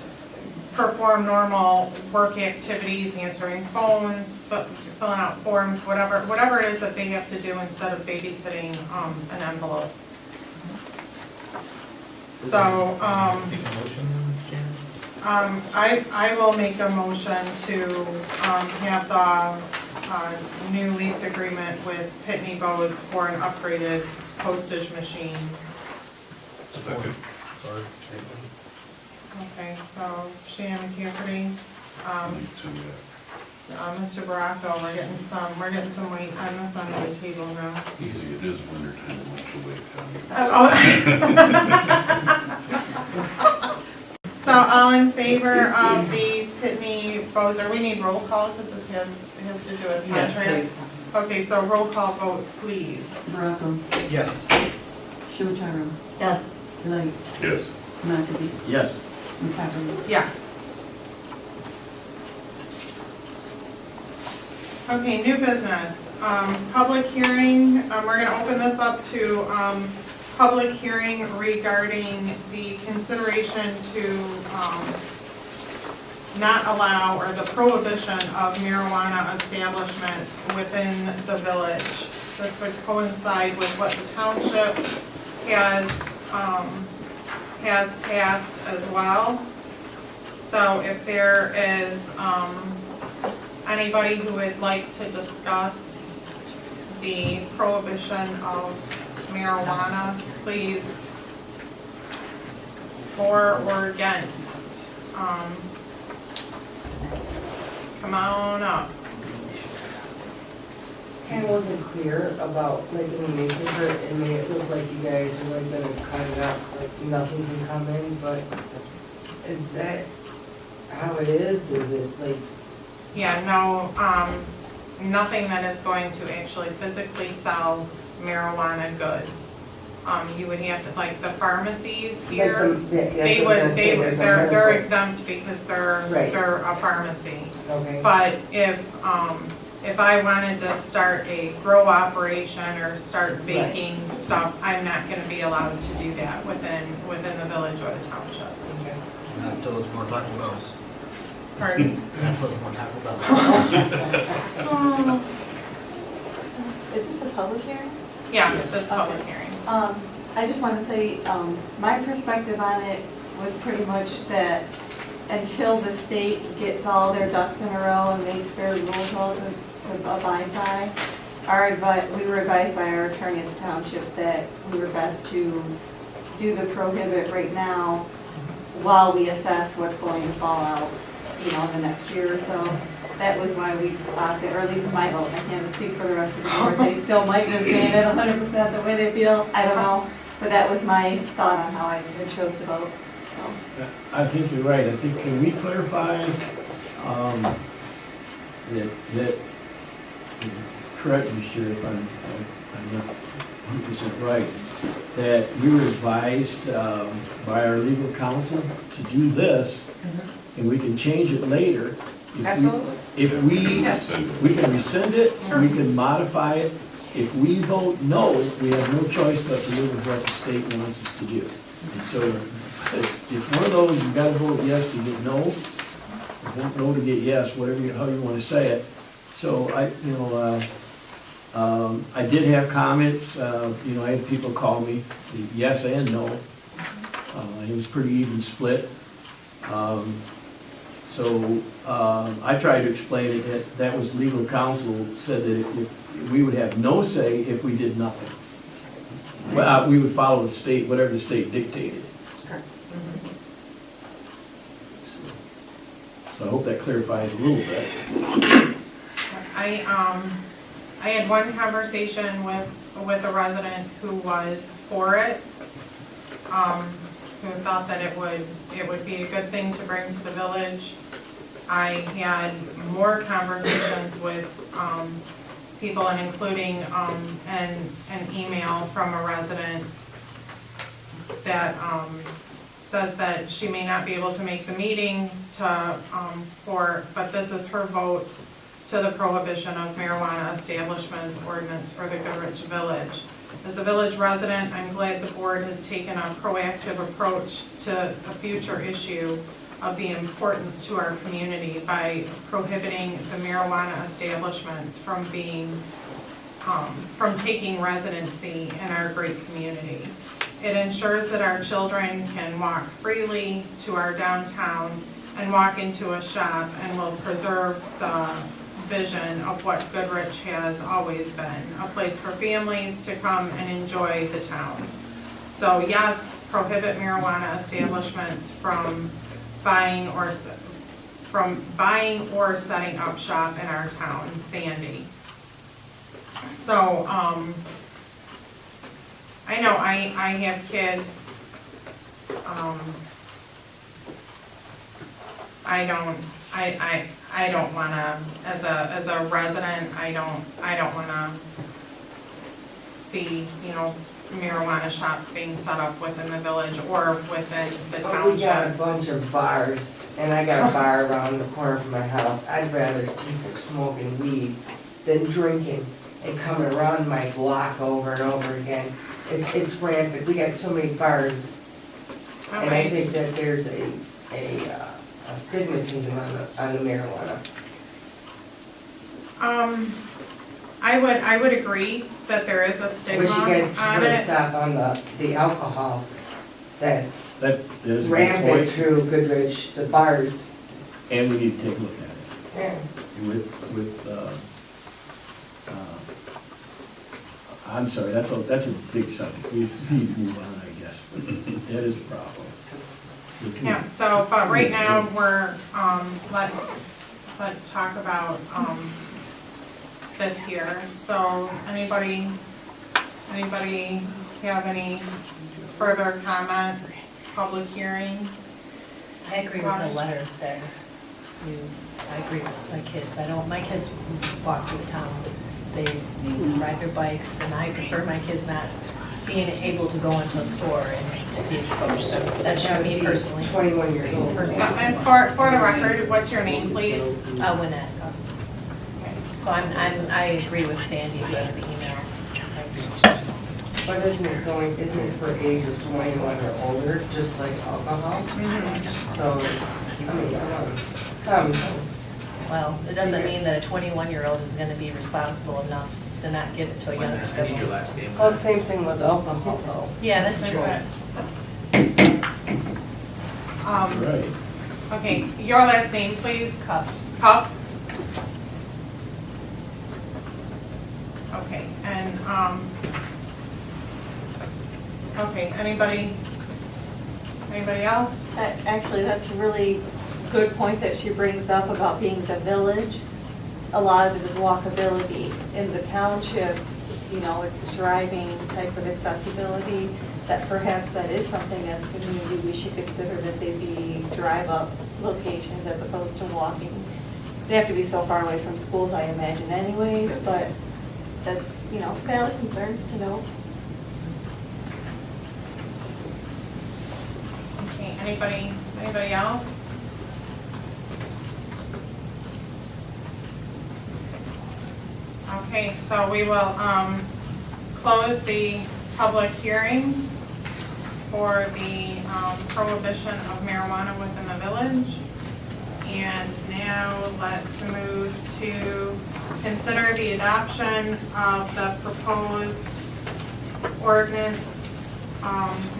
perform normal work activities, answering phones, filling out forms, whatever it is that they have to do instead of babysitting an envelope. So, Take a motion, Sharon? I will make a motion to have the new lease agreement with Pitney Bowes for an upgraded postage machine. Second. Sorry. Okay, so Shannon McCafferty, Mr. Baraco, we're getting some weight on this under the table now. Easy, it is winter time, Oh. So all in favor of the Pitney Bowes, we need roll call because this has to do with Yes, contract. please. Okay, so roll call vote, please. Baraco, Yes. Shivacharan, Yes. Light, Yes. McAdie, Yes. McCafferty. Yes. Okay, new business, public hearing, we're gonna open this up to, public hearing regarding the consideration to, not allow, or the prohibition of marijuana establishments within the village. This would coincide with what the township has passed as well. So if there is, anybody who would like to discuss the prohibition of marijuana, please, for or against, come on up. I wasn't clear about, like, in the newspaper, it made it look like you guys were like gonna cut it out, like nothing can come in, but is that how it is? Is it like, Yeah, no, nothing that is going to actually physically sell marijuana goods. You would have to, like the pharmacies here, they're exempt because Right. they're a pharmacy. Okay, But if I wanted to start a grow operation or start baking stuff, I'm not gonna be allowed to do that within the village or the township. okay. Not until it's more Taco Bell's. Pardon? Not until it's more Taco Bell's. Oh, Is this a public hearing? yeah, this public hearing. I just want to say, my perspective on it was pretty much that until the state gets all their ducks in a row and makes their rules all to abide by. We were advised by our attorney at the township that we were best to do the prohibit right now while we assess what's going to fall out, you know, the next year or so. That was why we opted, or at least my vote, I can't speak for the rest of the board, they still might just ban it 100% the way they feel, I don't know. But that was my thought on how I chose to vote, so. I think you're right. I think, can we clarify that, correct me, Sheriff, I'm not 100% right, that we were advised by our legal counsel to do this, and we can change it later. Absolutely. If we, Rescind it. we can rescind it, we can modify it. If we vote no, we have no choice but to live with what the state wants us to do. And so it's one of those, you gotta vote yes to get no, or vote no to get yes, whatever, how you wanna say it. So I did have comments, I had people call me, yes and no. It was pretty even split. So I tried to explain it, that was legal counsel said that if we would have no say if we did nothing. Well, we would follow the state, whatever the state dictated. So I hope that clarifies a little bit. I had one conversation with a resident who was for it, who thought that it would be a good thing to bring to the village. I had more conversations with people, and including an email from a resident that says that she may not be able to make the meeting but this is her vote to the prohibition of marijuana establishments ordinance for the Goodrich Village. As a village resident, I'm glad the board has taken a proactive approach to a future issue of the importance to our community by prohibiting the marijuana establishments from taking residency in our great community. It ensures that our children can walk freely to our downtown and walk into a shop, and will preserve the vision of what Goodrich has always been, a place for families to come and enjoy the town. So yes, prohibit marijuana establishments from buying or setting up shop in our town, Sandy. So, I know I have kids, I don't wanna, as a resident, I don't wanna see, marijuana shops being set up within the village or within the But we got a township. bunch of bars, and I got a bar around the corner from my house. I'd rather people smoking weed than drinking and coming around my block over and over again. It's rampant. We got so many bars, and I Okay, think that there's a stigmatism on the marijuana. I would agree that there is a Wish stigma you guys on would it. stop on the alcohol that's That is a good rampant point, through Goodrich, the bars. and we need to take a look at it. Yeah. I'm sorry, that's a big subject, we need to move on, I guess, but that is a problem. Yeah, so, but right now, we're, let's talk about, this here. So, anybody have any further comments, public hearing? I agree with the letter things. I agree with my kids. My kids walk through town. They ride their bikes, and I prefer my kids not being able to go into a store and see exposure. That's just me personally. 21 years old. And for the record, what's your name, please? Winnet. So I agree with Sandy, the email. But isn't it for ages 21 or older, just like alcohol? So, I mean, common sense. Well, it doesn't mean that a 21-year-old is going to be responsible enough to not give it to a younger sibling. Well, the same thing with alcohol, though. Yeah, that's true. Right. Okay, your last name, please? Cups. Cup? And, okay, anybody else? Actually, that's a really good point that she brings up about being the village. A lot of it is walkability. In the township, you know, it's driving type of accessibility, that perhaps that is something as a community we should consider, that they be drive-up locations as opposed to walking. They have to be so far away from schools, I imagine anyways, but that's, you know, valid concerns to know. Okay, anybody else? Okay, so we will, close the public hearing for the, prohibition of marijuana within the village. And now let's move to consider the adoption of the proposed ordinance,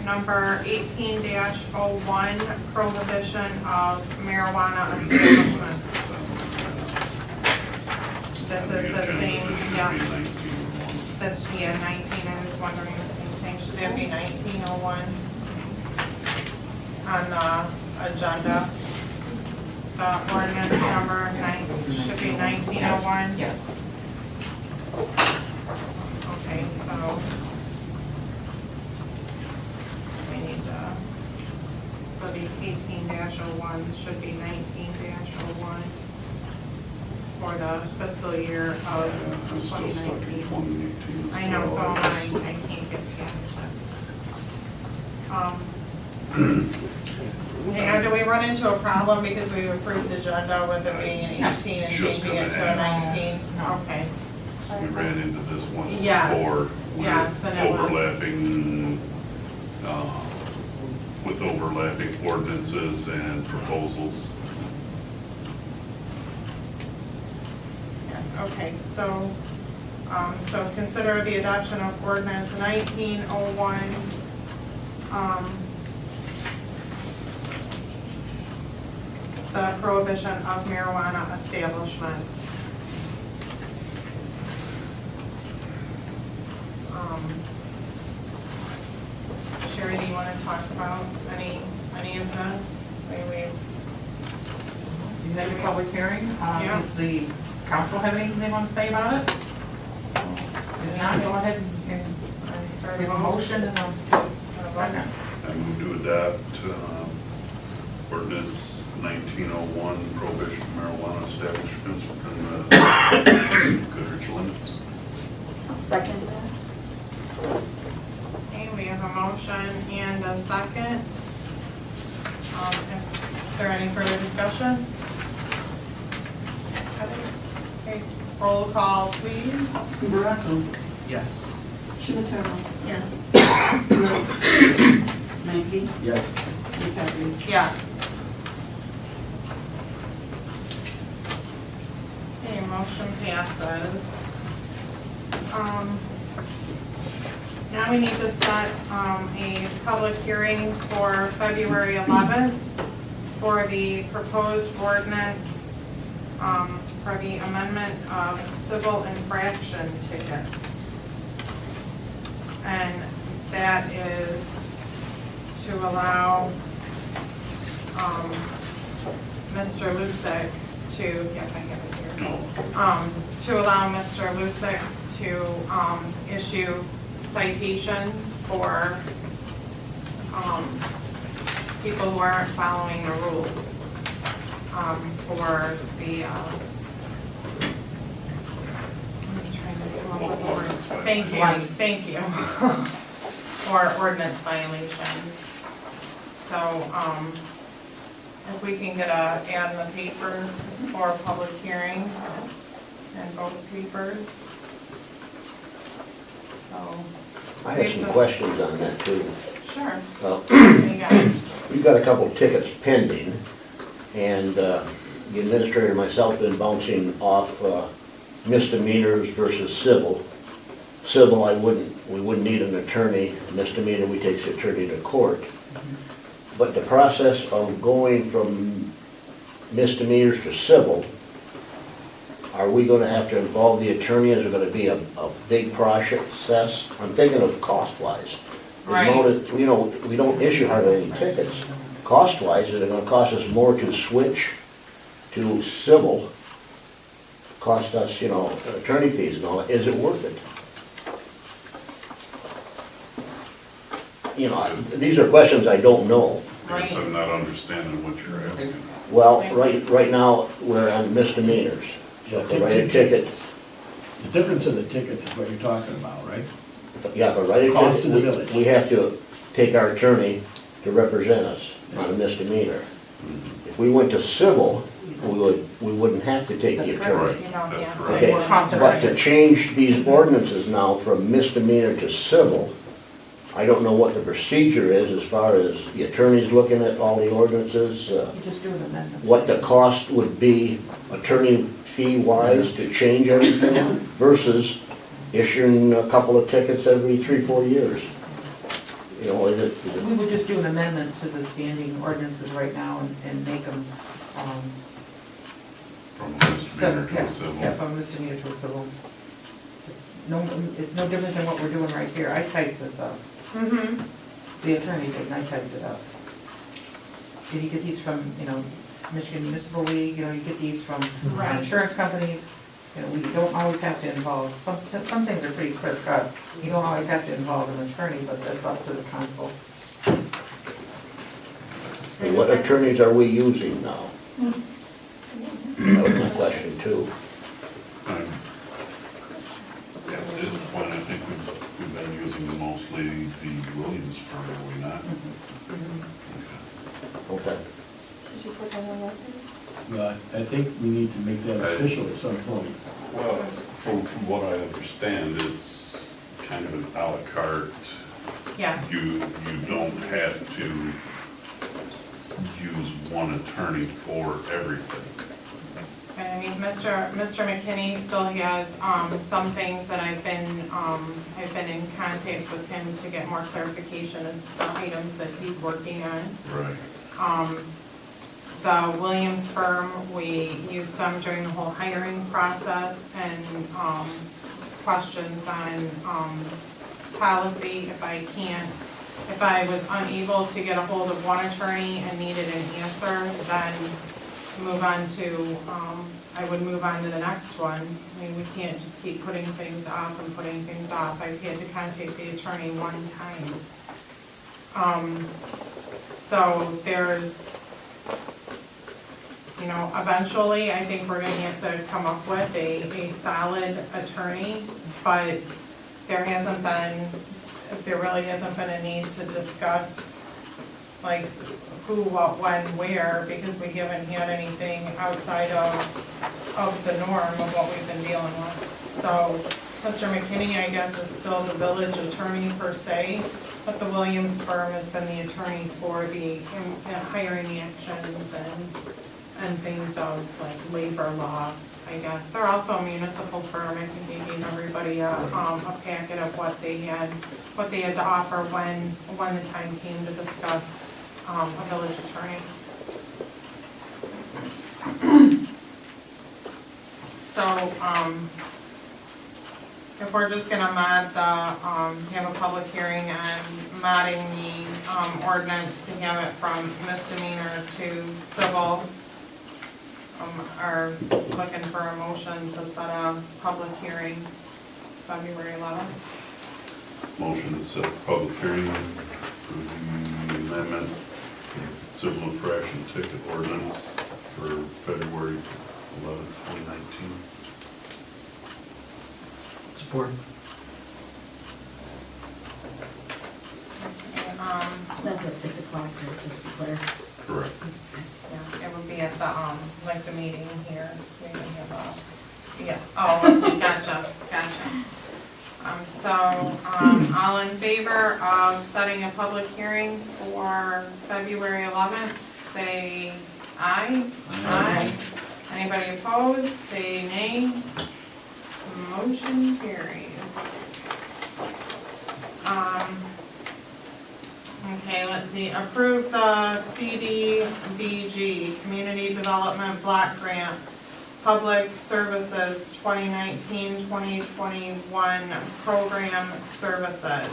number 18-01, prohibition of marijuana establishments. This is the same, yeah. This, yeah, 19, I was wondering the same thing. Should there be 1901 on the agenda? The ordinance number should be 1901? Yeah. Okay, so we need to, so these 18-01 should be 19-01 for the fiscal year of I'm still stuck in 2019. 2018. I know, so am I can't get past it. Now, do we run into a problem because we approved the agenda with it being an 18 and Just changing it to a 19? Okay. We ran into this once Yes. before Yes, with and it was. overlapping ordinances and proposals. Yes, okay, so, so consider the adoption of ordinance 1901, the prohibition of marijuana establishments. Sherry, do you want to talk about any of this? Maybe You had your public hearing. Yeah. Does the council have anything they want to say about it? If not, go ahead and start give a motion and a second. I move to adopt ordinance 1901, prohibition of marijuana establishments within the Goodrich limits. I'll second that. Okay, we have a motion and a second. Is there any further discussion? Okay, roll call, please. Barato, Yes. Shimataro, Yes. Mankey, Yes. McCaffrey. Yes. Okay, motion passes. Now we need to set a public hearing for February 11th for the proposed ordinance for the amendment of civil infraction tickets. And that is to allow Mr. Lucic to, yeah, I have it here. To allow Mr. Lucic to issue citations for people who aren't following the rules for the, I'm trying to come up with the word. Thank you. For ordinance violations. So, if we can get a ad in the paper for a public hearing in both papers. So, I have some questions on that too. sure. Well, You got it. we've got a couple of tickets pending, and the administrator and myself have been bouncing off misdemeanors versus civil. Civil, we wouldn't need an attorney. Misdemeanor, we take the attorney to court. But the process of going from misdemeanors to civil, are we gonna have to involve the attorney? Is it gonna be a big process? I'm thinking of cost-wise. The amount of- You know, we don't issue hardly any tickets. Cost-wise, is it gonna cost us more to switch to civil? Cost us, you know, attorney fees and all that. Is it worth it? You know, these are questions I don't know. I guess I'm not understanding what you're asking. Well, right now, we're on misdemeanors. So if they write a ticket, The difference in the tickets is what you're talking about, right? yeah, but write a Cost to the ticket, village. we have to take our attorney to represent us on a misdemeanor. If we went to civil, we wouldn't have to take the That's attorney. You know, That's yeah. correct. Okay, More cost but to effective. change these ordinances now from misdemeanor to civil, I don't know what the procedure is as far as the attorneys looking at all the ordinances, You just do an amendment. what the cost would be attorney fee-wise to change everything versus issuing a couple of tickets every 3-4 years. You know, is it, We would just do an amendment to the standing ordinances right now and make them, From a misdemeanor to a yeah, civil. from misdemeanor to a civil. It's no different than what we're doing right here. I typed this up. Mm-hmm. The attorney did, and I typed it up. Did you get these from, you know, Michigan Municipal League, you know, you get these from Right. insurance companies. You know, we don't always have to involve, some things are pretty clear cut. You don't always have to involve an attorney, but that's up to the council. and what attorneys are we using now? That was my question too. Yeah, at this point, I think we've been using mostly the Williams firm, are we not? Okay. Should you put that on record? But I think we need to make that official at some point. Well, from what I understand, it's kind of an à la carte. Yes. You don't have to use one attorney for everything. And I mean, Mr. McKinney still has, some things that I've been in contact with him to get more clarification as to the items that he's working on. Right. The Williams firm, we used them during the whole hiring process and, questions on, policy. If I was unable to get a hold of one attorney and needed an answer, then I would move on to the next one. I mean, we can't just keep putting things off and putting things off. I've had to contact the attorney one time. So there's, you know, eventually, I think we're gonna have to come up with a solid attorney, but there really hasn't been a need to discuss, like, who, what, when, where, because we haven't had anything outside of the norm of what we've been dealing with. So, Mr. McKinney, I guess, is still the village attorney per se, but the Williams firm has been the attorney for the hiring actions and things of like labor law, I guess. They're also a municipal firm. I think they gave everybody a packet of what they had to offer when the time came to discuss a village attorney. So, if we're just gonna mod have a public hearing on modding the ordinance to have it from misdemeanor to civil, are looking for a motion to set a public hearing February 11th. Motion to set a public hearing for the amendment civil infraction ticket ordinance for February 11th, 2019. Support. That's at 6 o'clock, just to be clear. Correct. Yeah, it would be at the, like the meeting here. We would have okay, gotcha. All in favor of setting a public hearing for February 11th, say aye. Aye. Anybody opposed, say nay. Motion carries. Okay, let's see, approve the CDBG, Community Development Block Grant Public Services 2019-2021 Program Services.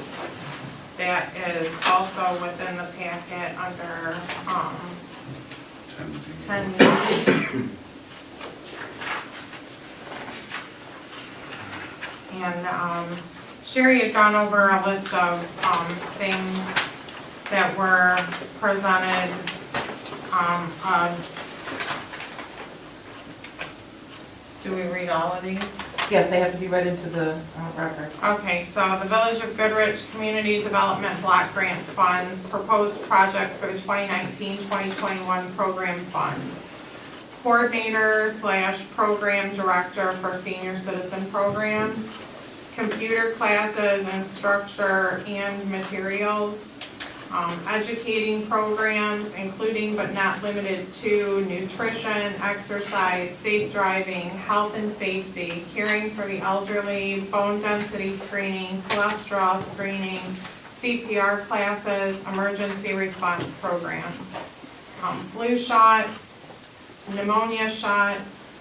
That is also within the packet under 10D. And Sherry had gone over a list of things that were presented. Do we read all of these? Yes, they have to be read into the record. Okay, so the Village of Goodrich Community Development Block Grant Funds, proposed projects for the 2019-2021 program funds. Coordinator / program director for senior citizen programs. Computer classes, instructor and materials. Educating programs, including but not limited to nutrition, exercise, safe driving, health and safety, caring for the elderly, bone density screening, cholesterol screening, CPR classes, emergency response programs, flu shots, pneumonia shots,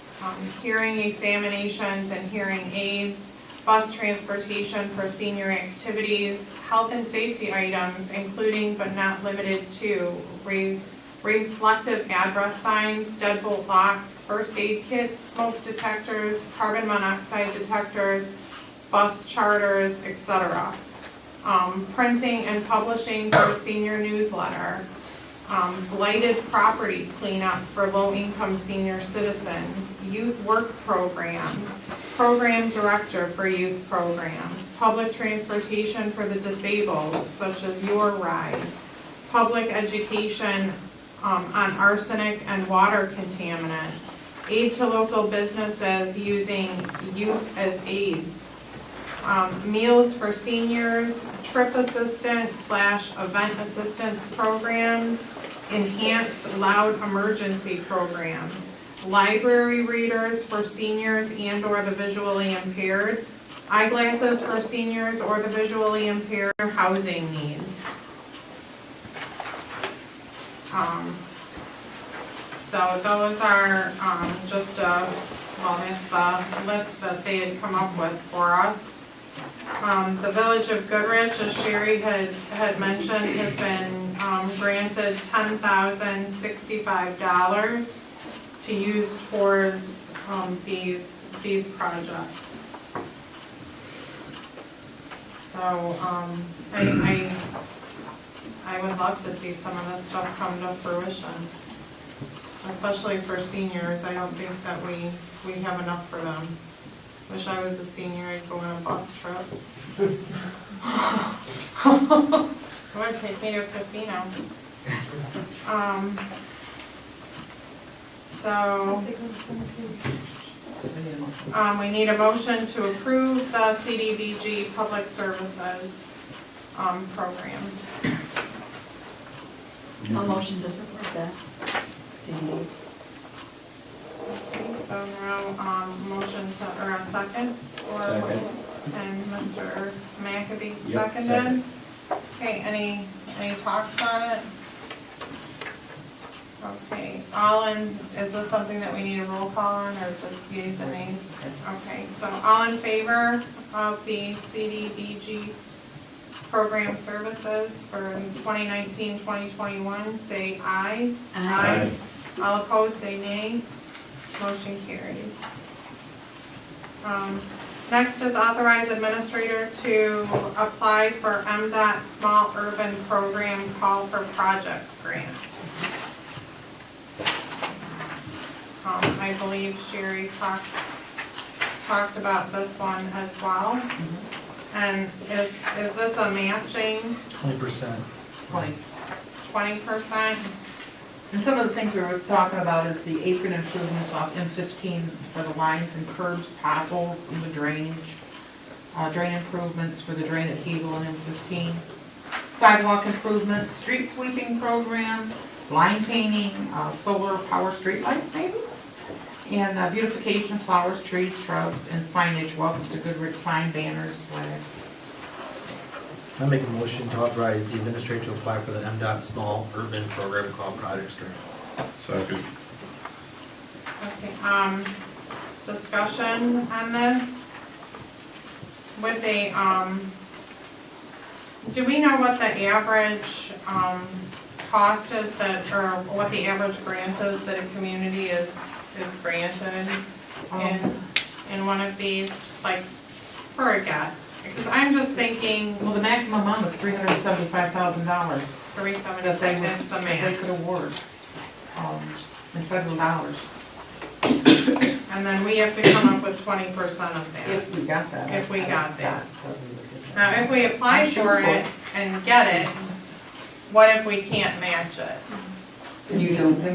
hearing examinations and hearing aids, bus transportation for senior activities, health and safety items, including but not limited to reflective address signs, deadbolt locks, first aid kits, smoke detectors, carbon monoxide detectors, bus charters, etc. Printing and publishing for senior newsletter, blighted property cleanup for low-income senior citizens, youth work programs, program director for youth programs, public transportation for the disabled, such as Your Ride, public education on arsenic and water contaminants, aid to local businesses using youth as aids, meals for seniors, trip assistant / event assistance programs, enhanced loud emergency programs, library readers for seniors and or the visually impaired, eyeglasses for seniors or the visually impaired, housing needs. So those are just that's the list that they had come up with for us. The Village of Goodrich, as Sherry had mentioned, has been granted $10,065 to use towards these projects. So I would love to see some of this stuff come to fruition, especially for seniors. I don't think that we have enough for them. Wish I was a senior, I'd go on a bus trip. Or take me to a casino. So, we need a motion to approve the CDBG Public Services program. A motion to support that. Okay, so now, motion to, or a second, or, Second. and Mr. McAbey Yep, seconded. second. Okay, any talks on it? Okay, is this something that we need a roll call on, or just yeas and nays? Okay, so all in favor of the CDBG program services for 2019-2021, say aye. Aye. All opposed, say nay. Motion carries. Next is authorize administrator to apply for MDOT Small Urban Program Call for Projects Grant. I believe Sherry talked about this one as well. And is this a matching 20%. 20%? And some of the things we were talking about is the apron improvements off M15 for the lines and curbs, potholes in the drainage, drain improvements for the drain at Hegel and M15, sidewalk improvements, street sweeping program, line painting, solar power streetlights maybe, and beautification, flowers, trees, shrubs, and signage, welcome to Goodrich sign, banners, flags. I make a motion to authorize the administrator to apply for the MDOT Small Urban Program Called Projects Grant. Second. Okay, discussion on this. With a, do we know what the average, cost is that, or what the average grant is that a community is granted in one of these, just like, for a guess? Because I'm just thinking Well, the maximum amount is $375,000 375, that's the that they max. could award in federal dollars, And then we have to come up with 20% of that. if we got that. If we got that. That. Now, if we apply for it and get it, what if we can't match it? Then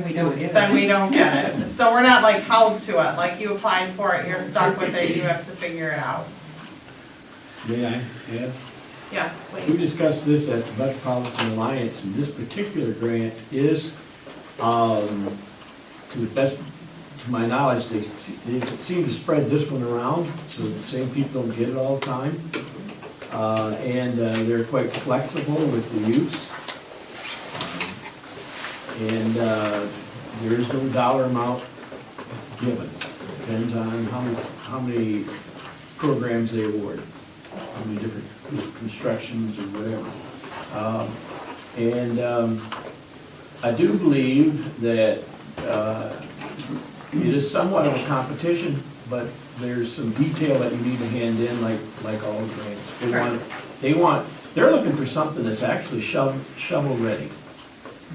we don't get it. Then we don't get it. So we're not like held to it, like you applied for it, you're stuck with it, you have to figure it out. May I add? Yes, We please. discussed this at the Metropolitan Alliance, and this particular grant is, to the best, to my knowledge, they seem to spread this one around, so the same people don't get it all the time. And they're quite flexible with the use. And there is no dollar amount given. Depends on how many programs they award, how many different constructions or whatever. I do believe that it is somewhat of a competition, but there's some detail that you need to hand in, like all grants. They're looking for something that's actually shovel ready.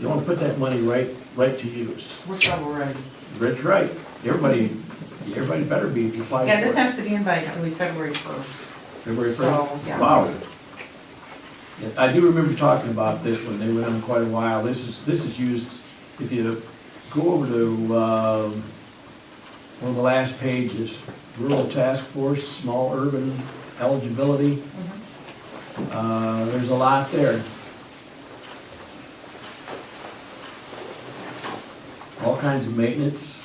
You want to put that money right to use. We're shovel ready. That's right. Everybody better be applying for it. Yeah, this has to be in by, I believe, February 1st. February 1st? So, yeah. Wow. Yeah, I do remember talking about this one, they went on quite a while. This is used, if you go over to one of the last pages, Rural Task Force, Small Urban Eligibility. There's a lot there. All kinds of maintenance,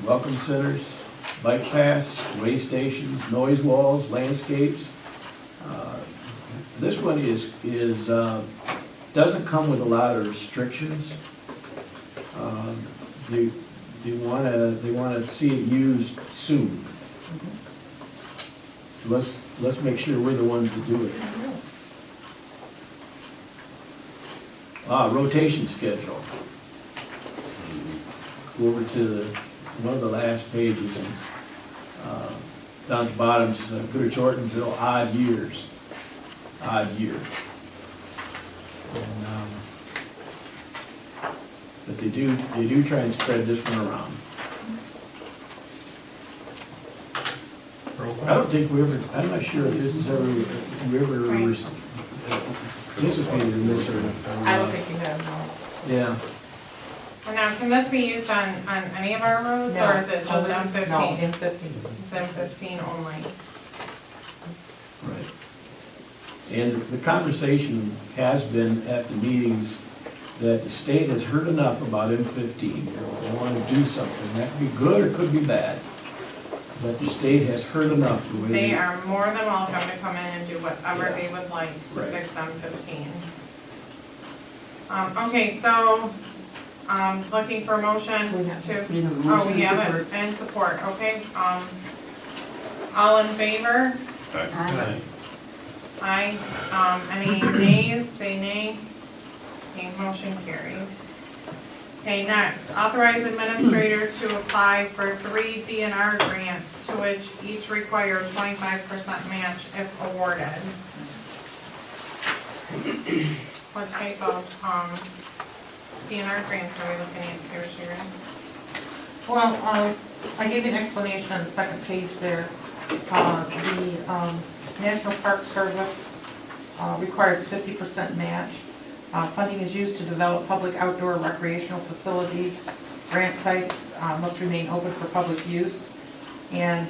welcome centers, bike paths, way stations, noise walls, landscapes. This one doesn't come with a lot of restrictions. They want to see it used soon. So let's make sure we're the ones to do it. Rotation schedule. Go over to one of the last pages, and down at the bottom, it says Goodrich, Ortonville, odd years. But they do try and spread this one around. I don't think I'm not sure if this is we ever participated in this or. I don't think you have, no. Yeah. And now, can this be used on any of our roads, or is it just M15? No, M15. It's M15 only. Right. And the conversation has been at the meetings that the state has heard enough about M15. They want to do something. That could be good or it could be bad. But the state has heard enough. They are more than welcome to come in and do whatever they would like to Right. fix M15. Okay, so, looking for a motion We have- to, we have a oh, motion we and have it, and support, okay. All in favor? Aye. Aye. Any nays, say nay. Okay, motion carries. Okay, next, authorize administrator to apply for 3 DNR grants, to which each requires 25% match if awarded. What type of, DNR grants are we looking at here, Sharon? Well, I gave you an explanation on the second page there. The National Park Service requires a 50% match. Funding is used to develop public outdoor recreational facilities. Grant sites must remain open for public use. And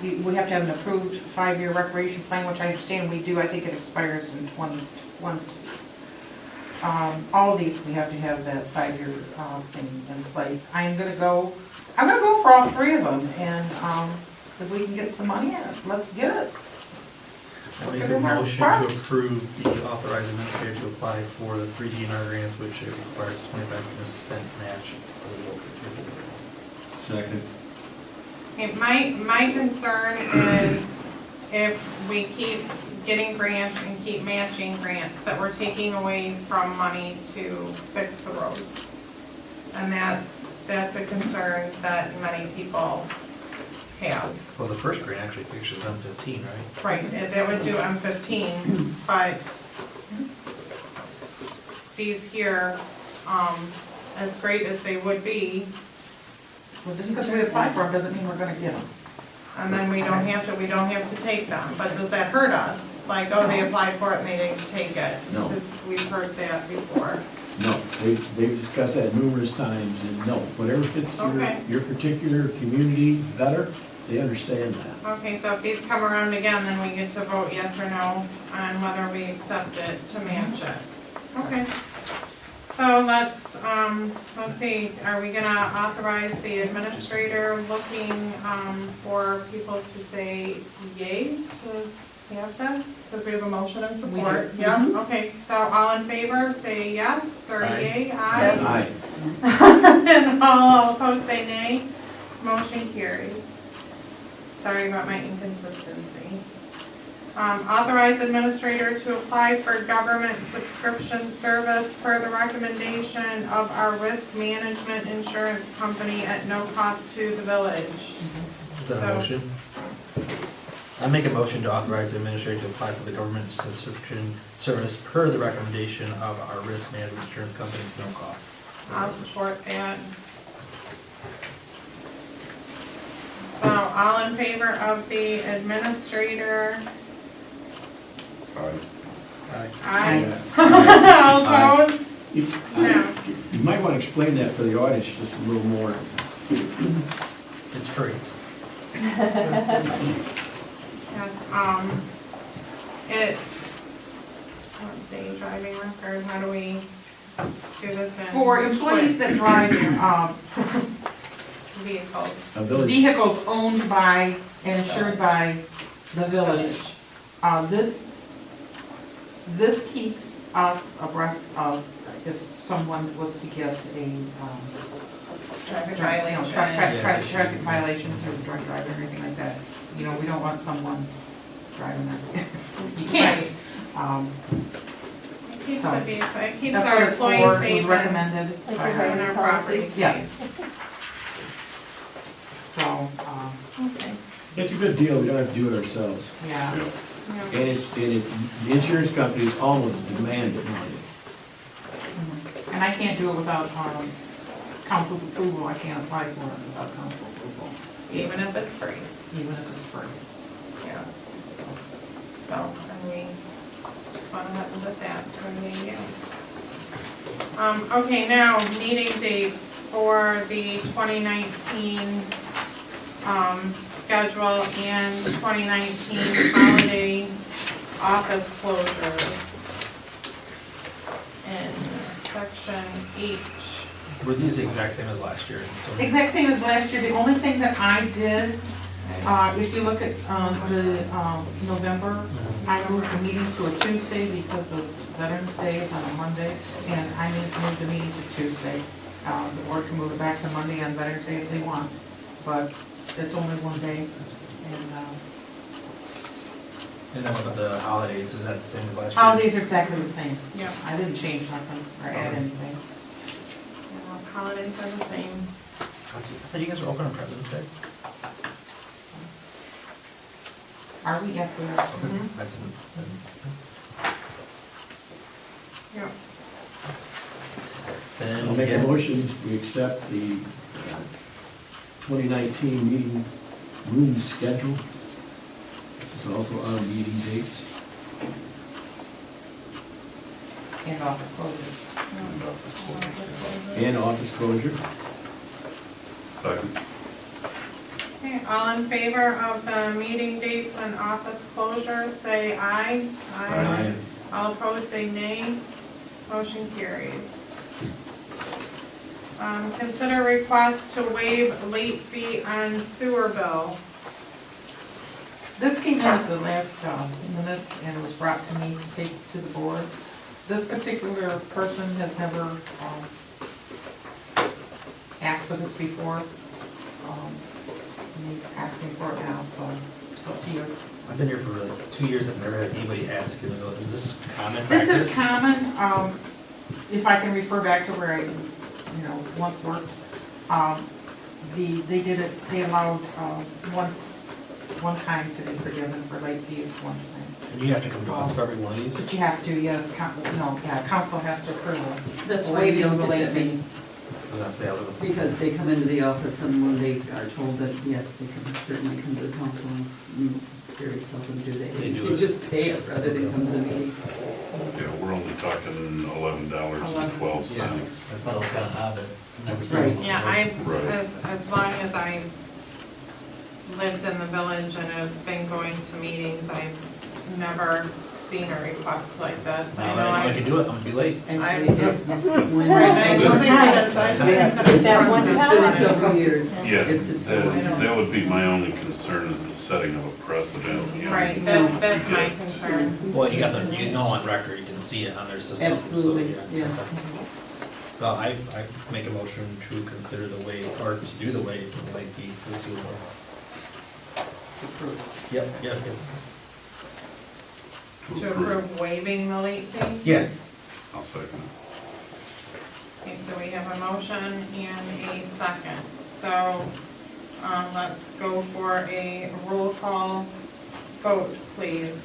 we have to have an approved 5-year recreation plan, which I understand we do. I think it expires in 2020. All of these, we have to have that 5-year thing in place. I'm gonna go for all 3 of them, and if we can get some money in it, let's get it. I make a motion to approve the authorized administrator to apply for the 3 DNR grants, which it requires 25% match for the local. Second. Okay, my concern is if we keep getting grants and keep matching grants, that we're taking away from money to fix the roads. And that's a concern that many people have. Well, the first grant actually fixes M15, right? Right, that would do M15, but these here, as great as they would be, Well, just because we apply for them doesn't mean we're gonna get them. and then we don't have to take them, but does that hurt us? Like, oh, they applied for it and they didn't take it? No. Because we've heard that before. No, they've discussed that numerous times, and no, whatever fits Okay. your particular community better, they understand that. Okay, so if these come around again, then we get to vote yes or no on whether we accept it to match it. Okay. So let's see, are we gonna authorize the administrator looking, for people to say yay to have this? Because we have a motion and support. We do. Yeah, okay, so all in favor, say yes, or Aye. yay, Yes. aye. Aye. And all opposed say nay. Motion carries. Sorry about my inconsistency. Authorize administrator to apply for government subscription service per the recommendation of our risk management insurance company at no cost to the village. Is that a So- motion? I make a motion to authorize the administrator to apply for the government subscription service per the recommendation of our risk management insurance company to no cost. I'll support that. So all in favor of the administrator? Aye. Aye. Aye. All opposed? You No. you might want to explain that for the audience just a little more. It's free. Yes, let's see, driving record, how do we do this in? For employees that drive, Vehicles. A village, vehicles owned by and insured by the village, this keeps us abreast of if someone was to get a, Traffic violation, violation. traffic violations or drunk driving or anything like that. You know, we don't want someone driving that. You can't. It keeps So, the vehicle, it keeps That's our what it's for, employees it safe was and recommended. Like by your her. and our property. Yes. So, Okay. it's a good deal, we don't have to do it ourselves. yeah. Yeah. And the insurance companies almost demand it money. And I can't do it without council's approval. I can't apply for it without council approval, Even if it's free, even if it's free. yeah. So, and we just went ahead and did that, so yeah. Okay, now, meeting dates for the 2019, schedule and 2019 holiday office closures. In section H. Were these the exact same as last year? So- Exact same as last year. The only thing that I did, if you look at the November, I moved the meeting to a Tuesday because of Veterans Day is on a Monday, and I moved the meeting to Tuesday. The board can move it back to Monday on Veterans Day if they want, but it's only one day. And then what about the holidays? Is that the same as last year? Holidays are exactly the same. Yeah. I didn't change nothing or add anything. Holidays are the same. I thought you guys were open on President's Day. Are we? Yes, we are. Mhm. That's- Yeah. Then I'll make a yeah. motion, we accept the 2019 meeting room schedule. This is also our meeting dates. And office closure. And office closure. Second. Okay, all in favor of the meeting dates and office closures, say aye. Aye. All opposed, say nay. Motion carries. Consider request to waive late fee on sewer bill. This came in at the last minute and was brought to me to take to the board. This particular person has never asked for this before. And he's asking for it now, so it's up to you. I've been here for like 2 years, I've never had anybody ask, and go, is this common This practice? is common, if I can refer back to where I, once worked. They did it, they allowed, one time to be forgiven for late fees, one time. And you have to come to us for every one of these? But you have to, yes, council has to approve it. That's Or why you they don't don't late get fee. me, I was gonna say, I was- because they come into the office and when they are told that, yes, they can certainly come to the council, very seldom do they. They do So it. just pay it rather than come to the meeting. Yeah, we're only talking $11.12. Yeah, that's not what's gonna happen. Never seen Right. one. Yeah, Right. as long as I lived in the village and have been going to meetings, I've never seen a request like this. Now that I know I can do it, I'm gonna be late. Actually, when Right, I just think that it's, that one has been precedent. several years. Yeah, It's that would be my only concern is the setting of a precedent. you know. Right, that's my concern. Well, you got the, you know on record, you can see it on their system. so, Absolutely, yeah. Well, I make a motion to consider the waive, or to do the waive, like the sewer. Yep, yep, yep. To approve waiving the late fee? Yeah. I'll second it. Okay, so we have a motion and a second. So, let's go for a roll call vote, please.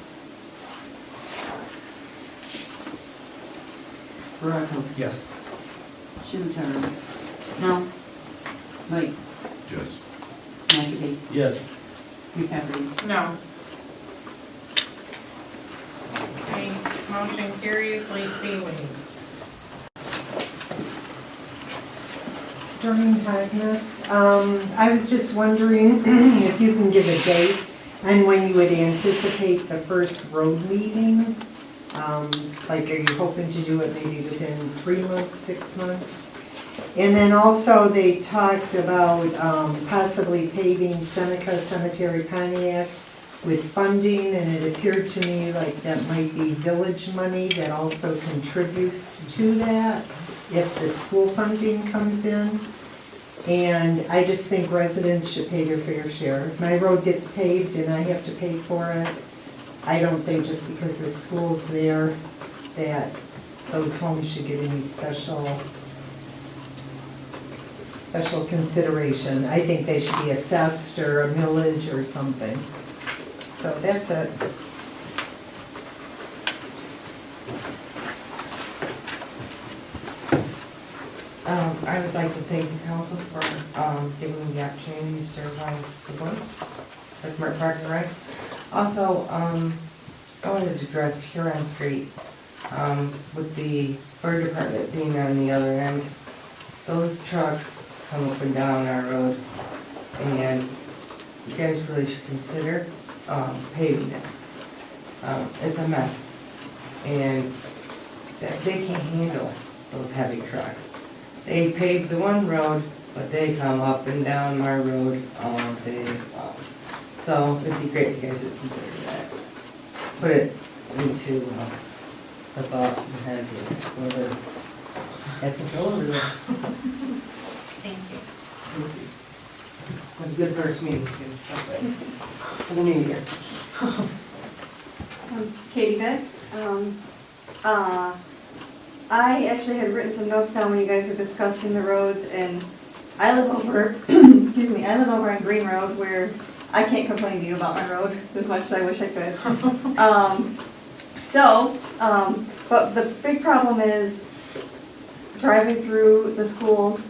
Baraco, Yes. Shimataro. No. Mike, Yes. McAfee, Yes. McCafferty. No. Okay, motion carries, late fee waived. During Agnes, I was just wondering if you can give a date and when you would anticipate the first road meeting? Like, are you hoping to do it maybe within 3 months, 6 months? And then also, they talked about possibly paving Seneca Cemetery Pontiac with funding, and it appeared to me like that might be village money that also contributes to that if the school funding comes in. And I just think residents should pay their fair share. If my road gets paved and I have to pay for it, I don't think just because the school's there that those homes should get any special consideration. I think they should be assessed or a millage or something. So that's it. I would like to thank the council for giving me the opportunity to serve on the board, with Mark Park and Rec. Also, I wanted to address Huron Street, with the fire department being on the other end. Those trucks come up and down our road, and you guys really should consider paving it. It's a mess, and they can't handle those heavy trucks. They paved the one road, but they come up and down our road all day long. So it'd be great if you guys would consider that. Put it into the thought and heads of whoever has control over this. Thank you. It was a good first meeting too, for the new year. Katie Beck. I actually had written some notes down when you guys were discussing the roads, and I live over, excuse me, I live over on Green Road where I can't complain to you about my road as much as I wish I could. But the big problem is driving through the schools,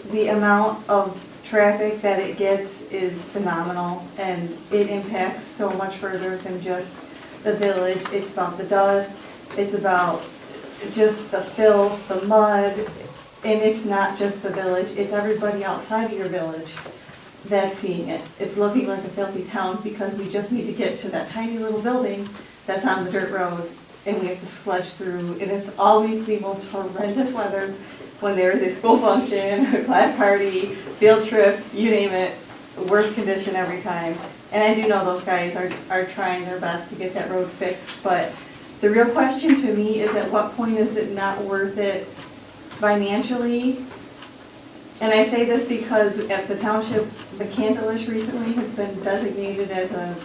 the amount of traffic that it gets is phenomenal, and it impacts so much further than just the village. It's about the dust, it's about just the filth, the mud, and it's not just the village, it's everybody outside of your village that's seeing it. It's looking like a filthy town because we just need to get to that tiny little building that's on the dirt road, and we have to sledge through, and it's always the most horrendous weather when there is a school function, a class party, field trip, you name it, worst condition every time. And I do know those guys are trying their best to get that road fixed, but the real question to me is at what point is it not worth it financially And I say this because at the township, the Candlish recently has been designated as a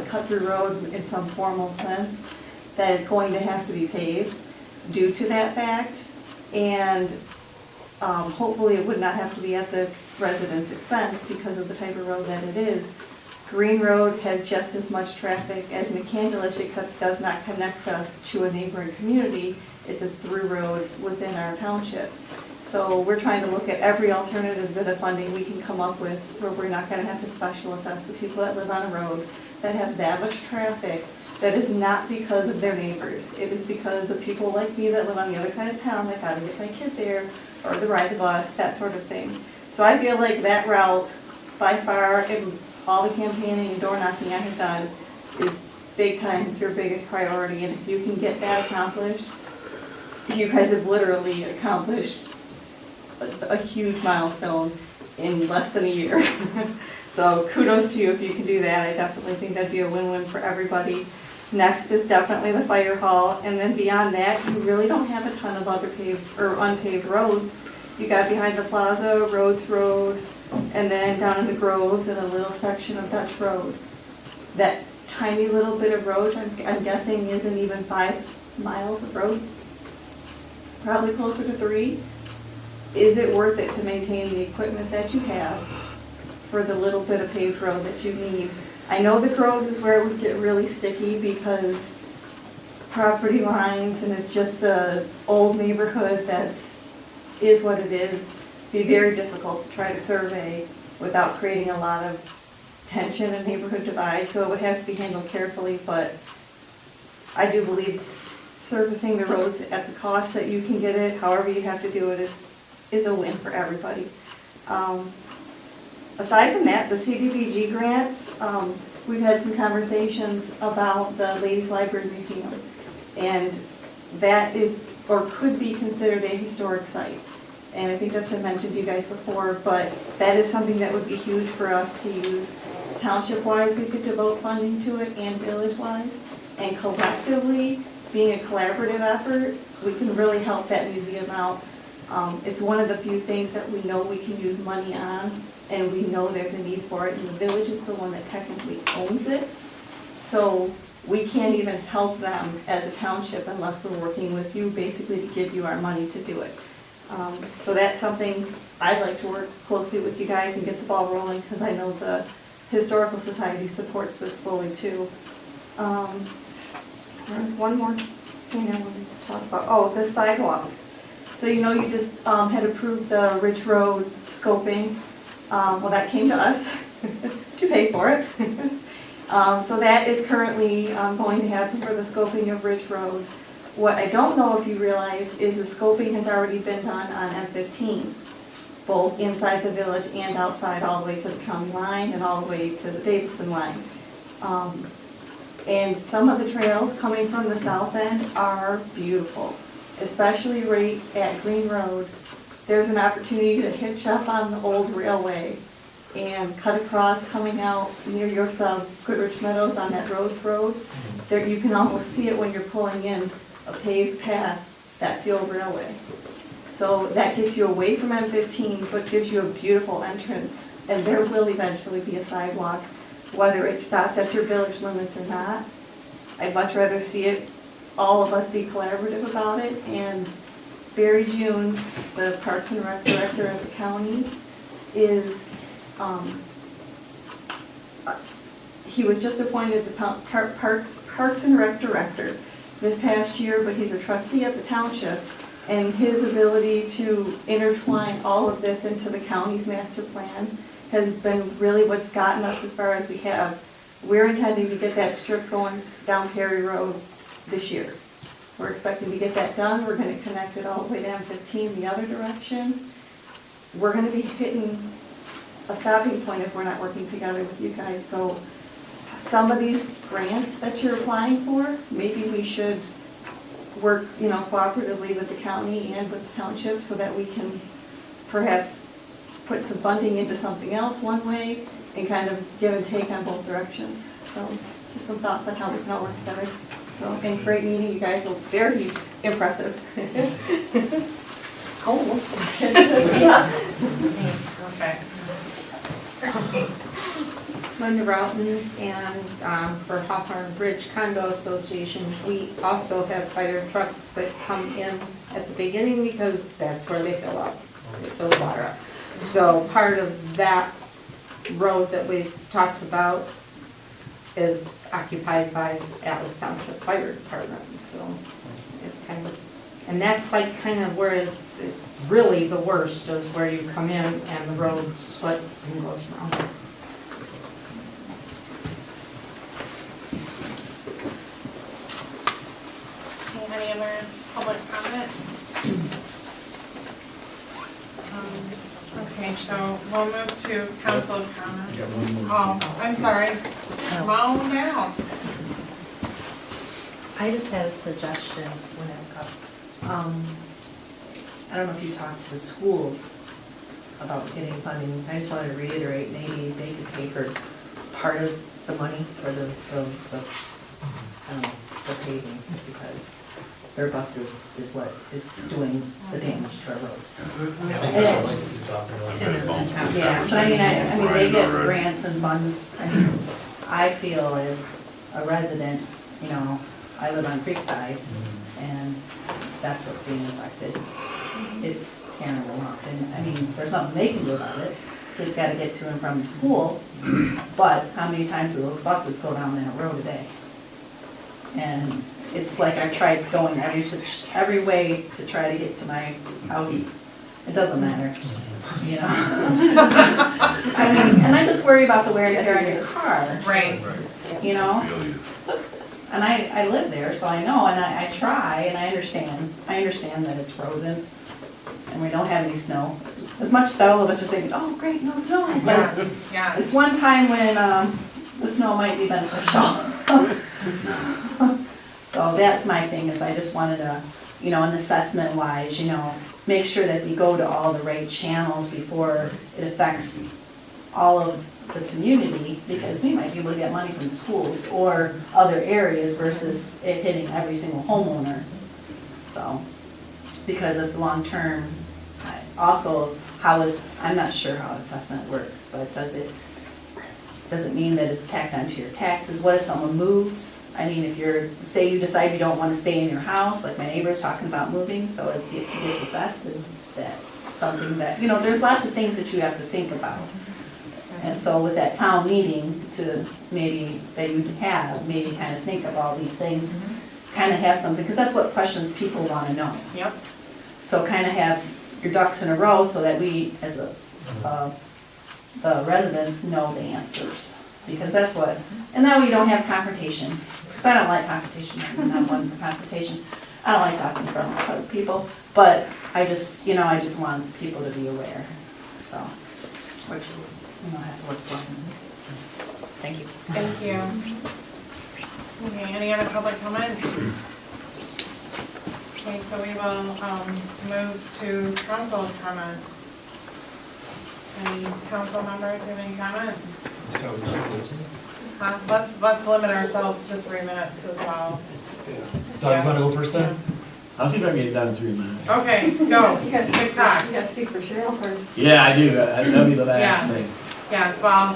cut-through road in some formal sense, that it's going to have to be paved due to that fact. And hopefully it would not have to be at the residents' expense because of the type of road that it is. Green Road has just as much traffic as McCandlish, except it does not connect us to a neighboring community. It's a through road within our township. So we're trying to look at every alternative bit of funding we can come up with where we're not going to have to special assess the people that live on a road that have that much traffic. That is not because of their neighbors. It is because of people like me that live on the other side of town that got to get my kid there, or to ride the bus, that sort of thing. So I feel like that route, by far, and all the campaigning and door knocking I have done, is big time your biggest priority. And if you can get that accomplished, you guys have literally accomplished a huge milestone in less than a year. So kudos to you if you can do that. I definitely think that'd be a win-win for everybody. Next is definitely the fire hall, and then beyond that, you really don't have a ton of other paved or unpaved roads. You got behind the plaza, Rhodes Road, and then down in the Groves and a little section of Dutch Road. That tiny little bit of road, I'm guessing isn't even 5 miles of road, probably closer to 3. Is it worth it to maintain the equipment that you have for the little bit of paved road that you need? I know the Groves is where it would get really sticky because property lines, and it's just a old neighborhood that is what it is. Be very difficult to try to survey without creating a lot of tension and neighborhood divide, so it would have to be handled carefully, but I do believe servicing the roads at the cost that you can get it, however you have to do it, is a win for everybody. Aside from that, the CDBG grants, we've had some conversations about the Ladies Library Museum, and that is, or could be considered a historic site. And I think that's been mentioned to you guys before, but that is something that would be huge for us to use. Township-wise, we could devote funding to it, and village-wise, and collectively, being a collaborative effort, we can really help that museum out. It's one of the few things that we know we can use money on, and we know there's a need for it, and the village is the one that technically owns it. So we can't even help them as a township unless we're working with you, basically to give you our money to do it. So that's something I'd like to work closely with you guys and get the ball rolling, because I know the Historical Society supports this fully too. One more thing I wanted to talk about. Oh, the sidewalks. So you know you just had approved the Ridge Road scoping. Well, that came to us to pay for it. So that is currently going to happen for the scoping of Ridge Road. What I don't know if you realize is the scoping has already been done on M15, both inside the village and outside, all the way to the county line and all the way to the Davidson line. And some of the trails coming from the south end are beautiful, especially right at Green Road. There's an opportunity to hitch up on the old railway and cut across coming out near your Goodrich Meadows on that Rhodes Road. There, you can almost see it when you're pulling in a paved path. That's the old railway. So that gets you away from M15, but gives you a beautiful entrance. And there will eventually be a sidewalk, whether it stops at your village limits or not. I'd much rather see it, all of us be collaborative about it. And Barry June, the Parks and Rec Director of the county, is, he was just appointed the Parks and Rec Director this past year, but he's a trustee of the township, and his ability to intertwine all of this into the county's master plan has been really what's gotten us as far as we have. We're intending to get that strip going down Perry Road this year. We're expecting to get that done. We're going to connect it all the way down 15 the other direction. We're going to be hitting a stopping point if we're not working together with you guys. So some of these grants that you're applying for, maybe we should work, cooperatively with the county and with the township so that we can perhaps put some funding into something else one way and kind of give and take on both directions. So just some thoughts on how we can all work together. So, and great meeting, you guys. It was very impressive. cold. Yeah. Okay. Linda Roughton, and for Hawthorne Bridge Condo Association, we also have fire trucks that come in at the beginning because that's where they fill up, they fill the water up. So part of that road that we've talked about is occupied by Alice Township Fire Department, so it's kind of, and that's like kind of where it's really the worst, is where you come in and the road splits and goes wrong. Any other public comment? Okay, so we'll move to council comment. I got one more. Oh, I'm sorry. Calm down. I just had a suggestion when I don't know if you talked to the schools about getting funding. I just wanted to reiterate, maybe they could pay for part of the money for the I don't know, the paving, because their buses is what is doing the damage to our roads. Yeah, I think I'd like to be talking about. Yeah, but I mean, they get grants and funds. I mean, I feel as a resident, you know, I live on Creekside, and that's what's being affected. It's tearing them up, and I mean, there's nothing they can do about it. Kids gotta get to and from school, but how many times do those buses go down that road a day? And it's like I tried going every way to try to get to my house. It doesn't matter, you know? I mean, and I just worry about the wear and tear on your car. Right. You know? And I live there, so I know, and I try, and I understand. I understand that it's frozen, and we don't have any snow. As much as all of us are thinking, oh, great, no snow. Yeah, yeah. It's one time when the snow might be beneficial. So that's my thing, is I just wanted to, you know, an assessment wise, you know, make sure that we go to all the right channels before it affects all of the community, because we might be able to get money from the schools or other areas versus it hitting every single homeowner. So, because of the long term, also I'm not sure how assessment works, but does it mean that it's tacked onto your taxes? What if someone moves? I mean, if say you decide you don't want to stay in your house, like my neighbor's talking about moving, so it gets assessed, is that something that, you know, there's lots of things that you have to think about. And so with that town meeting that you have, maybe kind of think of all these things, kind of have something, because that's what questions people want to know. Yep. So kind of have your ducks in a row so that we, as the residents, know the answers. Because that's what, and that way you don't have confrontation. Because I don't like confrontation, I'm not one for confrontation. I don't like talking in front of other people, but I just want people to be aware, so, which, you know, I have to look for. Thank you. Thank you. Okay, any other public comment? Okay, so we will move to council comments. Any council members have any comment? Let's limit ourselves to 3 minutes as well. Doug, you want to go first then? I'll see if I can get it done in 3 minutes. Okay, go. You gotta Quick talk. You gotta speak for Cheryl first. Yeah, I do. That'll be the last Yeah. thing. Yes, well,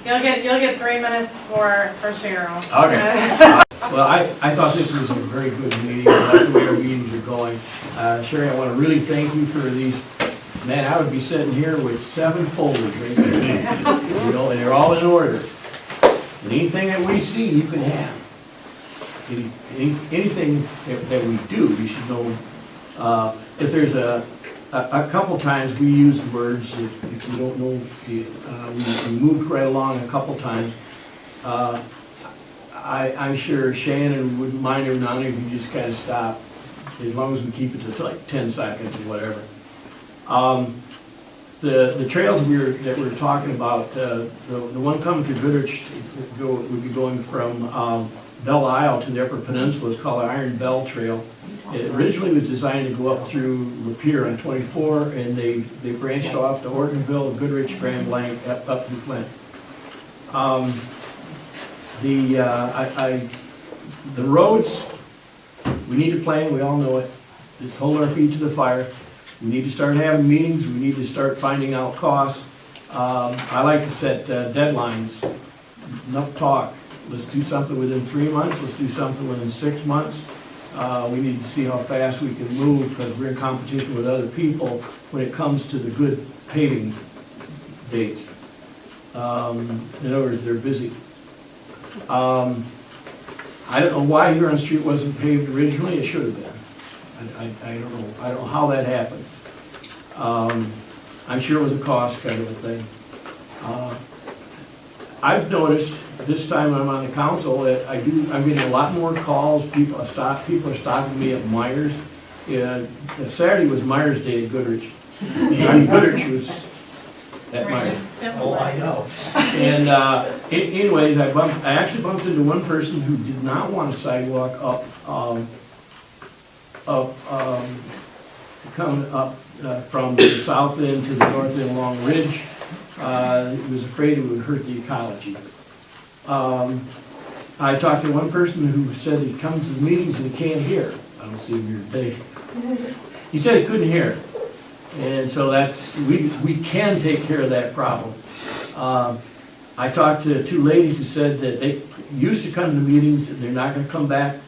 you'll get 3 minutes for Cheryl. Okay. Well, I thought this was a very good meeting. I like the way our meetings are going. Sherry, I want to really thank you for these. Man, I would be sitting here with 7 folders right there. You know, and they're all in order. And anything that we see, you can have. Anything that we do, you should know. If there's a couple times we used words, if you don't know, we moved right along a couple times. I'm sure Shannon wouldn't mind or none if you just kind of stop, as long as we keep it to like 10 seconds or whatever. The trails that we were talking about, the one coming through Goodrich would be going from Belle Isle to the Upper Peninsula. It's called the Iron Bell Trail. It originally was designed to go up through Lapeer on 24, and they branched off to Ortonville, Goodrich, Grand Blanc, up through Flint. The roads, we need a plan, we all know it. Just hold our feet to the fire. We need to start having meetings, we need to start finding out costs. I like to set deadlines, enough talk. Let's do something within 3 months, let's do something within 6 months. We need to see how fast we can move, because we're in competition with other people when it comes to the good paving dates. In other words, they're busy. I don't know why Huron Street wasn't paved originally, it should have been. I don't know, how that happened. I'm sure it was a cost kind of a thing. I've noticed this time I'm on the council that I'm getting a lot more calls, people are stopping me at Myers. Saturday was Myers Day at Goodrich. Goodrich was at Myers. Oh, I know. And anyways, I actually bumped into one person who did not want a sidewalk coming up from the south end to the north end along Ridge. He was afraid it would hurt the ecology. I talked to one person who said he comes to the meetings and he can't hear. I don't see him here today. He said he couldn't hear. And so we can take care of that problem. I talked to two ladies who said that they used to come to meetings and they're not going to come back.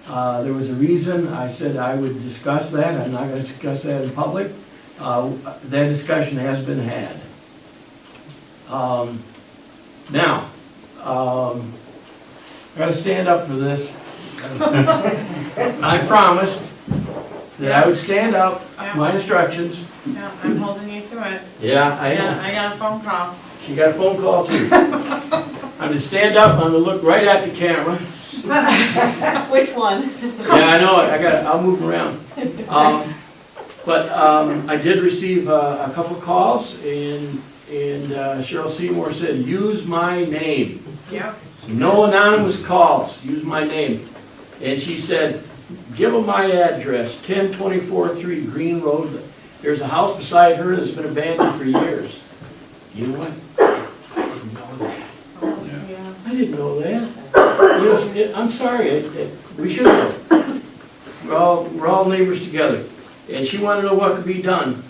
There was a reason. I said I would discuss that. I'm not going to discuss that in public. That discussion has been had. Now, I got to stand up for this. I promised that I would stand up, my instructions. Yeah, I'm holding you to it. Yeah, I know. I got a phone call. She got a phone call too. I'm to stand up, I'm to look right at the camera. Which one? Yeah, I know it, I'll move around. But I did receive a couple calls, and Cheryl Seymour said, use my name. Yep. No anonymous calls, use my name. And she said, give them my address, 10243 Green Road. There's a house beside her that's been abandoned for years. You know what? I didn't know that. Yeah. I didn't know that. You know, I'm sorry, we should know. We're all neighbors together. And she wanted to know what could be done.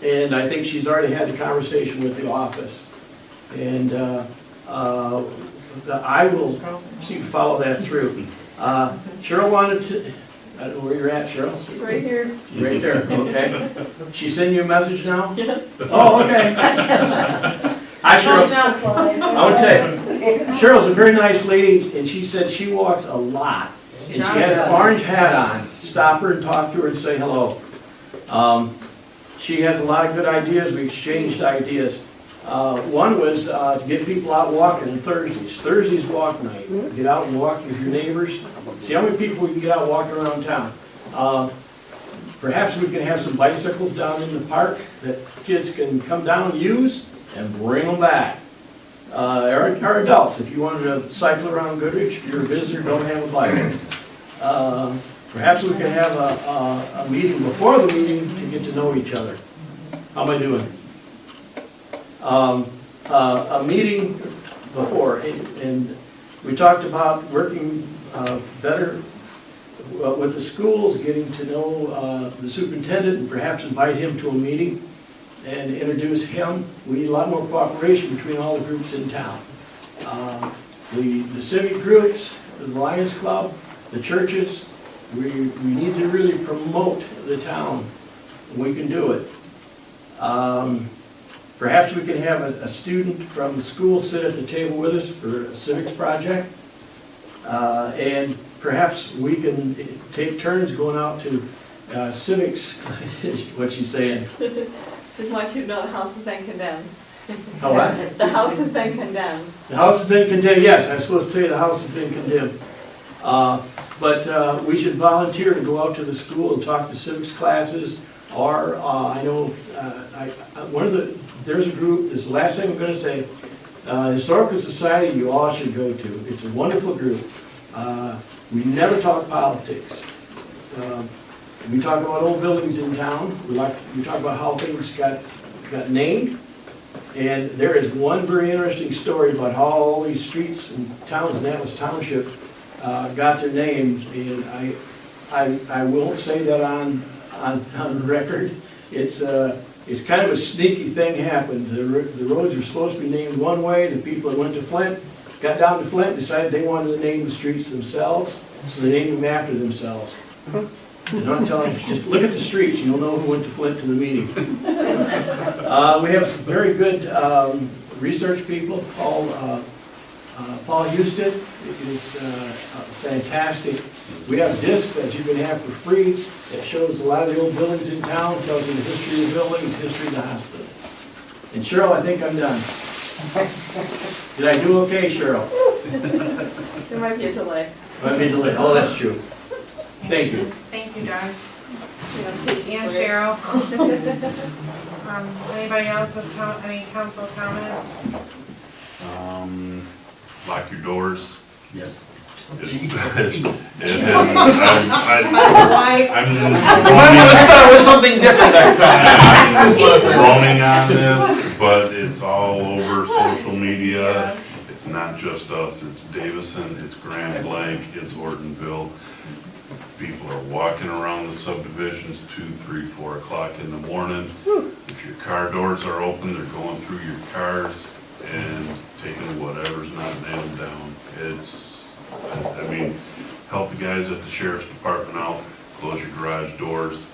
And I think she's already had a conversation with the office. And I will see if follow that through. Cheryl wanted to, I don't know where you're at, Cheryl. She's right here. Right there, okay. She send you a message now? Yes. Oh, okay. Hi, Cheryl. I would say, Cheryl's a very nice lady, and she said she walks a lot. And she has an orange hat on. Stop her and talk to her and say hello. She has a lot of good ideas. We exchanged ideas. One was to get people out walking on Thursdays. Thursday's walk night. Get out and walk with your neighbors. See how many people we can get out walking around town. Perhaps we can have some bicycles down in the park that kids can come down and use and bring them back. Our adults, if you wanted to cycle around Goodrich, if you're a visitor, don't have a bike. Perhaps we can have a meeting before the meeting to get to know each other. How am I doing? A meeting before, and we talked about working better with the schools, getting to know the superintendent, and perhaps invite him to a meeting and introduce him. We need a lot more cooperation between all the groups in town. The civic groups, the Lions Club, the churches, we need to really promote the town. We can do it. Perhaps we can have a student from the school sit at the table with us for a civics project. And perhaps we can take turns going out to civics. What she's saying. Just want you to know the house has been condemned. How what? The house has been condemned. The house has been condemned, yes, I'm supposed to tell you the house has been condemned. But we should volunteer to go out to the school and talk to civics classes, or I know, there's a group, this is the last thing I'm going to say, Historical Society you all should go to. It's a wonderful group. We never talk politics. We talk about old buildings in town. We talk about how things got named. And there is one very interesting story about how all these streets and towns in Atlas Township got their names. And I won't say that on on record. It's kind of a sneaky thing happened. The roads were supposed to be named one way. The people that went to Flint got down to Flint, decided they wanted to name the streets themselves, so they named them after themselves. And I'm telling you, just look at the streets, you'll know who went to Flint to the meeting. We have some very good research people. Paul Houston is fantastic. We have discs that you can have for free that shows a lot of the old buildings in town, tells you the history of the buildings, history of the hospital. And Cheryl, I think I'm done. Did I do okay, Cheryl? There might be a delay. Might be delayed. Oh, that's true. Thank you. Thank you, Doug. And Cheryl. Anybody else with any council comment? Lock your doors. Yes. I'm You might want to start with something different next time. I'm groaning on this, but it's all over social media. It's not just us, it's Davison, it's Grand Blanc, it's Ortonville. People are walking around the subdivisions 2, 3, 4 o'clock in the morning. If your car doors are open, they're going through your cars and taking whatever's not nailed down. I mean, help the guys at the sheriff's department out, close your garage doors,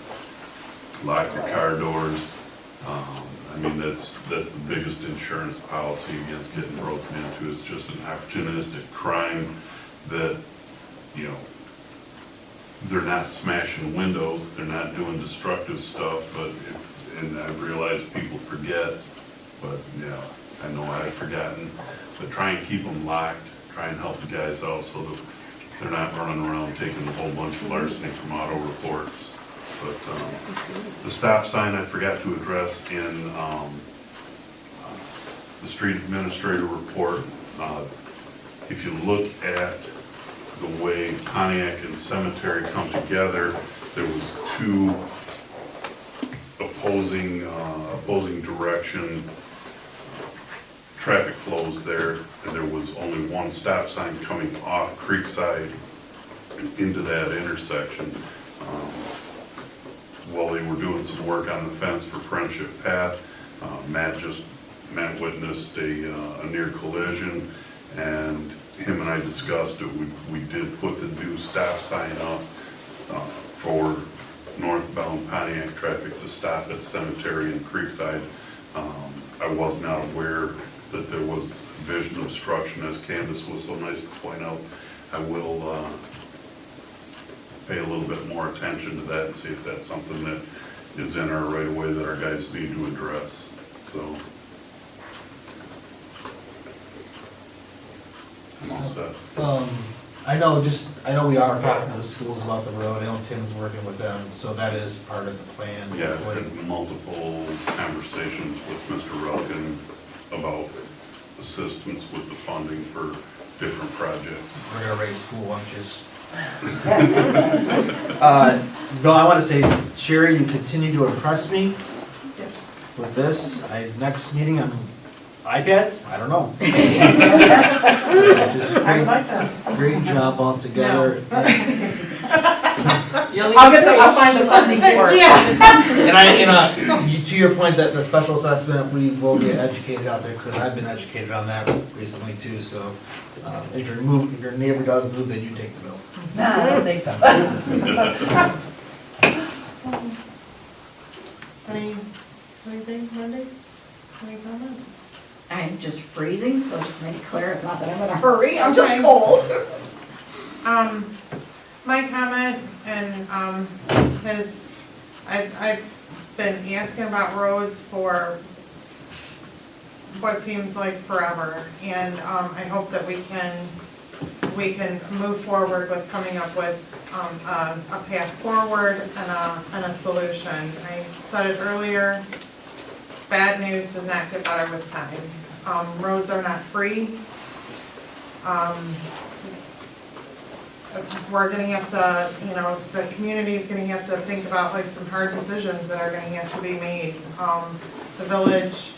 lock your car doors. I mean, that's the biggest insurance policy against getting broken into. It's just an opportunistic crime that, you know, they're not smashing windows, they're not doing destructive stuff, but, and I realize people forget, but yeah, I know I've forgotten, but try and keep them locked, try and help the guys out so that they're not running around taking a whole bunch of larceny from auto reports. But the stop sign I forgot to address in the street administrator report. If you look at the way Pontiac and Cemetery come together, there was 2 opposing direction traffic flows there, and there was only 1 stop sign coming off Creekside into that intersection. While they were doing some work on the fence for Friendship Path, Matt witnessed a near collision, and him and I discussed it. We did put the new stop sign up for northbound Pontiac traffic to stop at Cemetery and Creekside. I was not aware that there was vision obstruction, as Candace was so nice to point out. I will pay a little bit more attention to that and see if that's something that is in our right of way that our guys need to address. So I'm all set. I know we are talking to the schools about the road. I know Tim's working with them, so that is part of the plan. Yeah, I've had multiple conversations with Mr. Ruckin about assistance with the funding for different projects. We're gonna raise school lunches. No, I want to say, Sherry, you continue to impress me with this. Next meeting, I'm iPads? I don't know. Just great job altogether. I'll find the funding for it. And to your point that the special assessment, we will get educated out there, because I've been educated on that recently too, so if your neighbor does move, then you take the bill. No, I don't think so. Anything, Wendy? Any comments? I'm just freezing, so just make it clear, it's not that I'm in a hurry, I'm just cold. My comment is, I've been asking about roads for what seems like forever, and I hope that we can move forward with coming up with a path forward and a solution. I said it earlier, bad news does not get better with time. Roads are not free. We're gonna have to, the community's gonna have to think about like some hard decisions that are gonna have to be made. The village,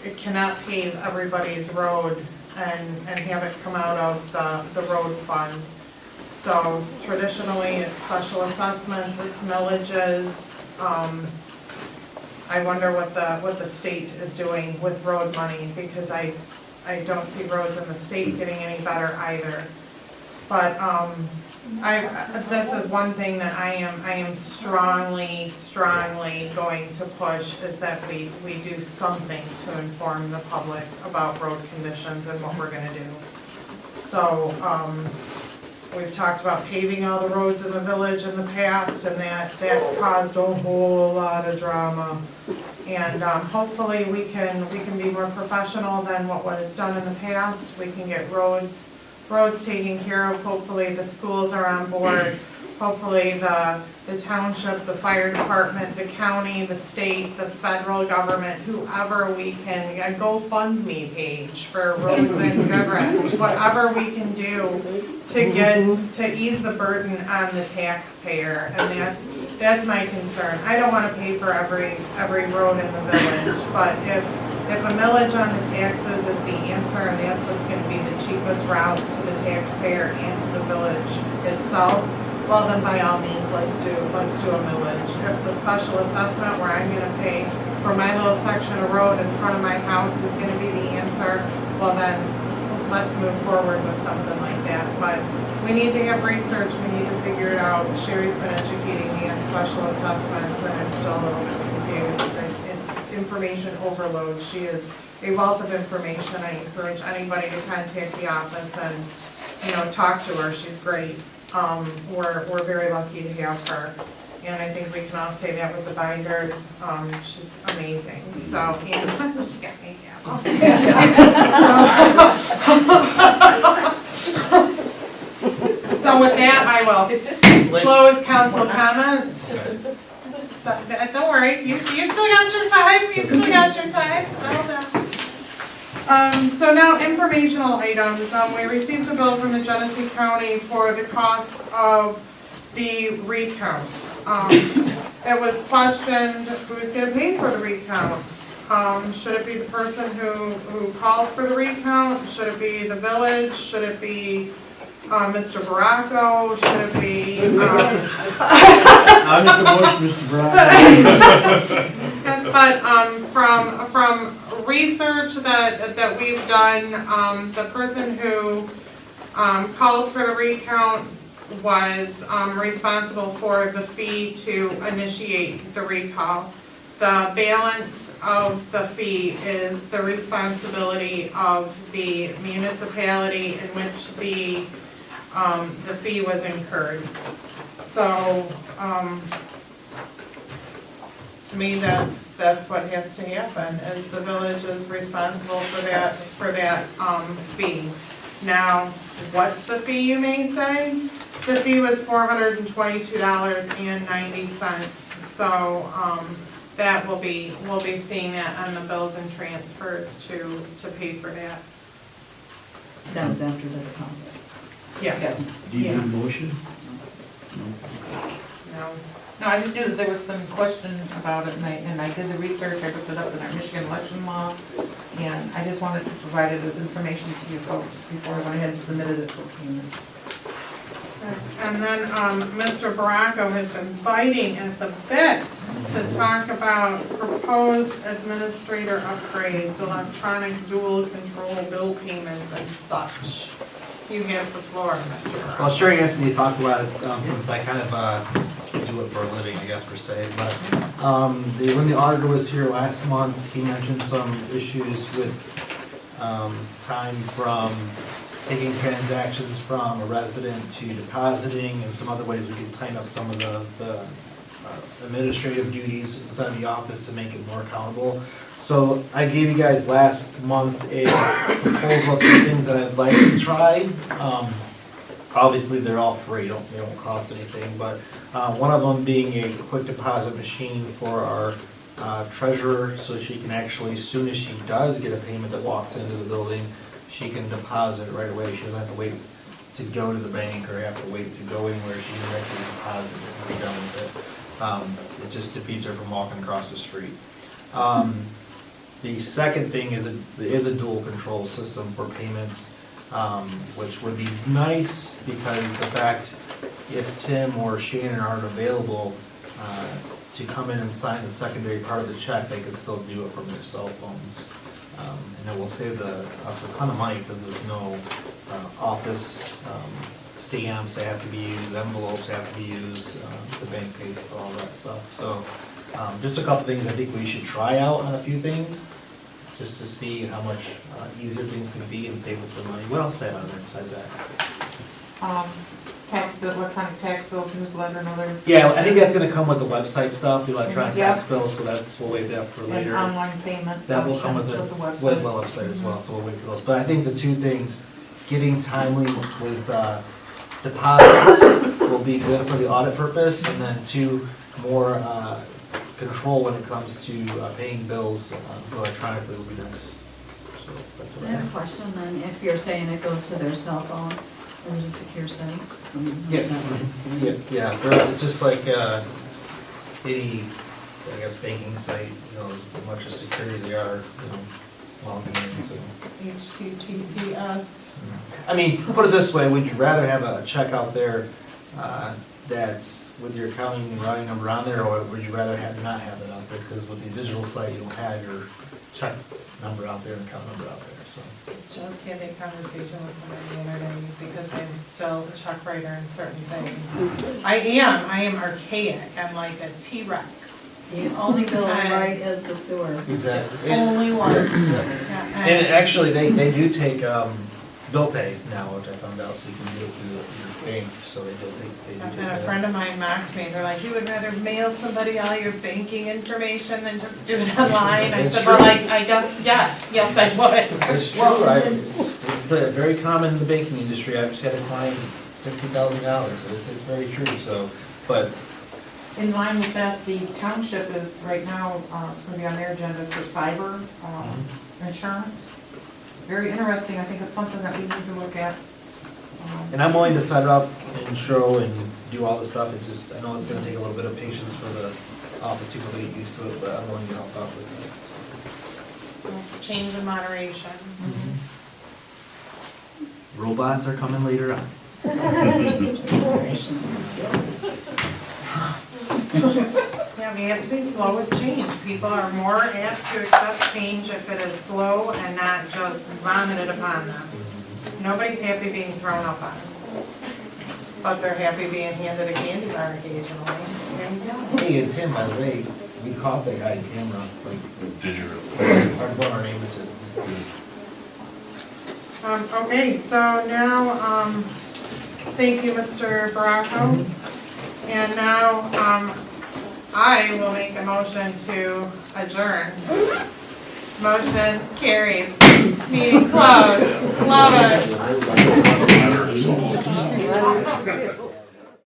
it cannot pave everybody's road and have it come out of the road fund. So traditionally, it's special assessments, it's millages. I wonder what the state is doing with road money, because I don't see roads in the state getting any better either. But this is one thing that I am strongly going to push, is that we do something to inform the public about road conditions and what we're gonna do. So, we've talked about paving all the roads in the village in the past, and that caused a whole lot of drama. And hopefully we can be more professional than what was done in the past. We can get roads taken care of. Hopefully the schools are on board. Hopefully the township, the fire department, the county, the state, the federal government, whoever we can, a GoFundMe page for roads in Goodrich, whatever we can do to ease the burden on the taxpayer. And that's my concern. I don't want to pay for every road in the village, but if a millage on the taxes is the answer, and that's what's going to be the cheapest route to the taxpayer and to the village itself, well then by all means, let's do a millage. If the special assessment where I'm going to pay for my little section of road in front of my house is going to be the answer, well then let's move forward with something like that. But we need to have research, we need to figure it out. Sherry's been educating me on special assessments, and I'm still a little bit confused. It's information overload. She is a wealth of information. I encourage anybody to contact the office and, talk to her. She's great. We're very lucky to have her. And I think we can all say that with the binders. She's amazing. So, and she got me So with that, I will close council comments. So, don't worry, you still got your time, Settle down. So now informational items. We received a bill from the Genesee County for the cost of the recount. It was questioned who's going to pay for the recount. Should it be the person who called for the recount? Should it be the village? Should it be Mr. Baracco? Should it be? I make the motion, Mr. Baracco. Yes, but from research that we've done, the person who called for the recount was responsible for the fee to initiate the recall. The balance of the fee is the responsibility of the municipality in which the fee was incurred. So, to me, that's what has to happen, is the village is responsible for that fee. Now, what's the fee, you may say? The fee was $422.90. So, that we'll be seeing that on the bills and transfers to pay for that. That was after the deposit. Yeah. Do you need a motion? No. No, I just knew that there was some question about it, and I did the research, I looked it up in our Michigan election law, and I just wanted to provide it as information to you folks before I went ahead and submitted it for payment. And then Mr. Baracco has been biting at the bit to talk about proposed administrator upgrades, electronic dual control bill payments and such. You have the floor, Mr. Baracco. Well, Sherry asked me to talk about it since I kind of do it for a living, I guess, per se. But when the auditor was here last month, he mentioned some issues with time from taking transactions from a resident to depositing, and some other ways we can tighten up some of the administrative duties inside the office to make it more accountable. So I gave you guys last month a proposal of some things that I'd like to try. Obviously, they're all free, they don't cost anything, but one of them being a quick deposit machine for our treasurer, so she can actually, as soon as she does get a payment that walks into the building, she can deposit right away. She doesn't have to wait to go to the bank or have to wait to go anywhere. She can actually deposit it and be done with it. It just defeats her from walking across the street. The second thing is a dual control system for payments. which would be nice because the fact if Tim or Shannon aren't available to come in and sign the secondary part of the check, they could still do it from their cell phones. And it will save us a ton of money because there's no office stamps that have to be used, envelopes have to be used, the bank pays for all that stuff. So just a couple things I think we should try out on a few things, just to see how much easier things can be and save us some money. What else do I have on there besides that? Tax bill, electronic tax bills, newsletter, and other. Yeah, I think that's gonna come with the website stuff, the electronic Yeah. tax bills, so we'll wait that for And later. online payment. That will come with the website as well, so we'll wait for those. But I think the two things, getting timely with deposits will be good for the audit purpose, and then two, more control when it comes to paying bills electronically will be nice. So that's what I have a question then, if you're saying it goes to their cell phone, is it a secure site? Yeah. Is that what it's- Yeah, it's just like any, I guess, banking site, as much as secure as they are, logging in, so. HTTPS. I mean, put it this way, would you rather have a check out there that's with your accounting and routing number on there, or would you rather not have it out there? Because with the digital site, you don't have your check number out there and account number out there, so. Just had a conversation with somebody the other day because I'm still a check writer in certain things. I am archaic, I'm like a T-Rex. The only bill I write is the sewer. Exactly. Only one. And actually, they do take bill pay now, which I found out, so you can do it through your bank, so they do take And a that. friend of mine mocked me, they're like, you would rather mail somebody all your banking information than just do it online? I It's said, true. well, I guess, yes, I would. It's true, it's very common in the banking industry, I've just had a client, $60,000, it's very true, so, but In line with that, the township is, right now, it's going to be on their agenda for cyber insurance. Very interesting, I think it's something that we need to look at. And I'm willing to set it up and show and do all this stuff, it's just, I know it's gonna take a little bit of patience for the office people to get used to it, but I'm willing to help out with it. Change in moderation. Robots are coming later on. Yeah, we have to be slow with change. People are more apt to accept change if it is slow and not just vomited upon them. Nobody's happy being thrown up on, but they're happy being handed a candy bar occasionally. There you go. Hey, and Tim, by the way, we caught that guy on camera, Did you really? our name is it. Okay, so now, thank you, Mr. Baracco. And now, I will make a motion to adjourn. Motion carries. Meeting closed. Love it. Letters.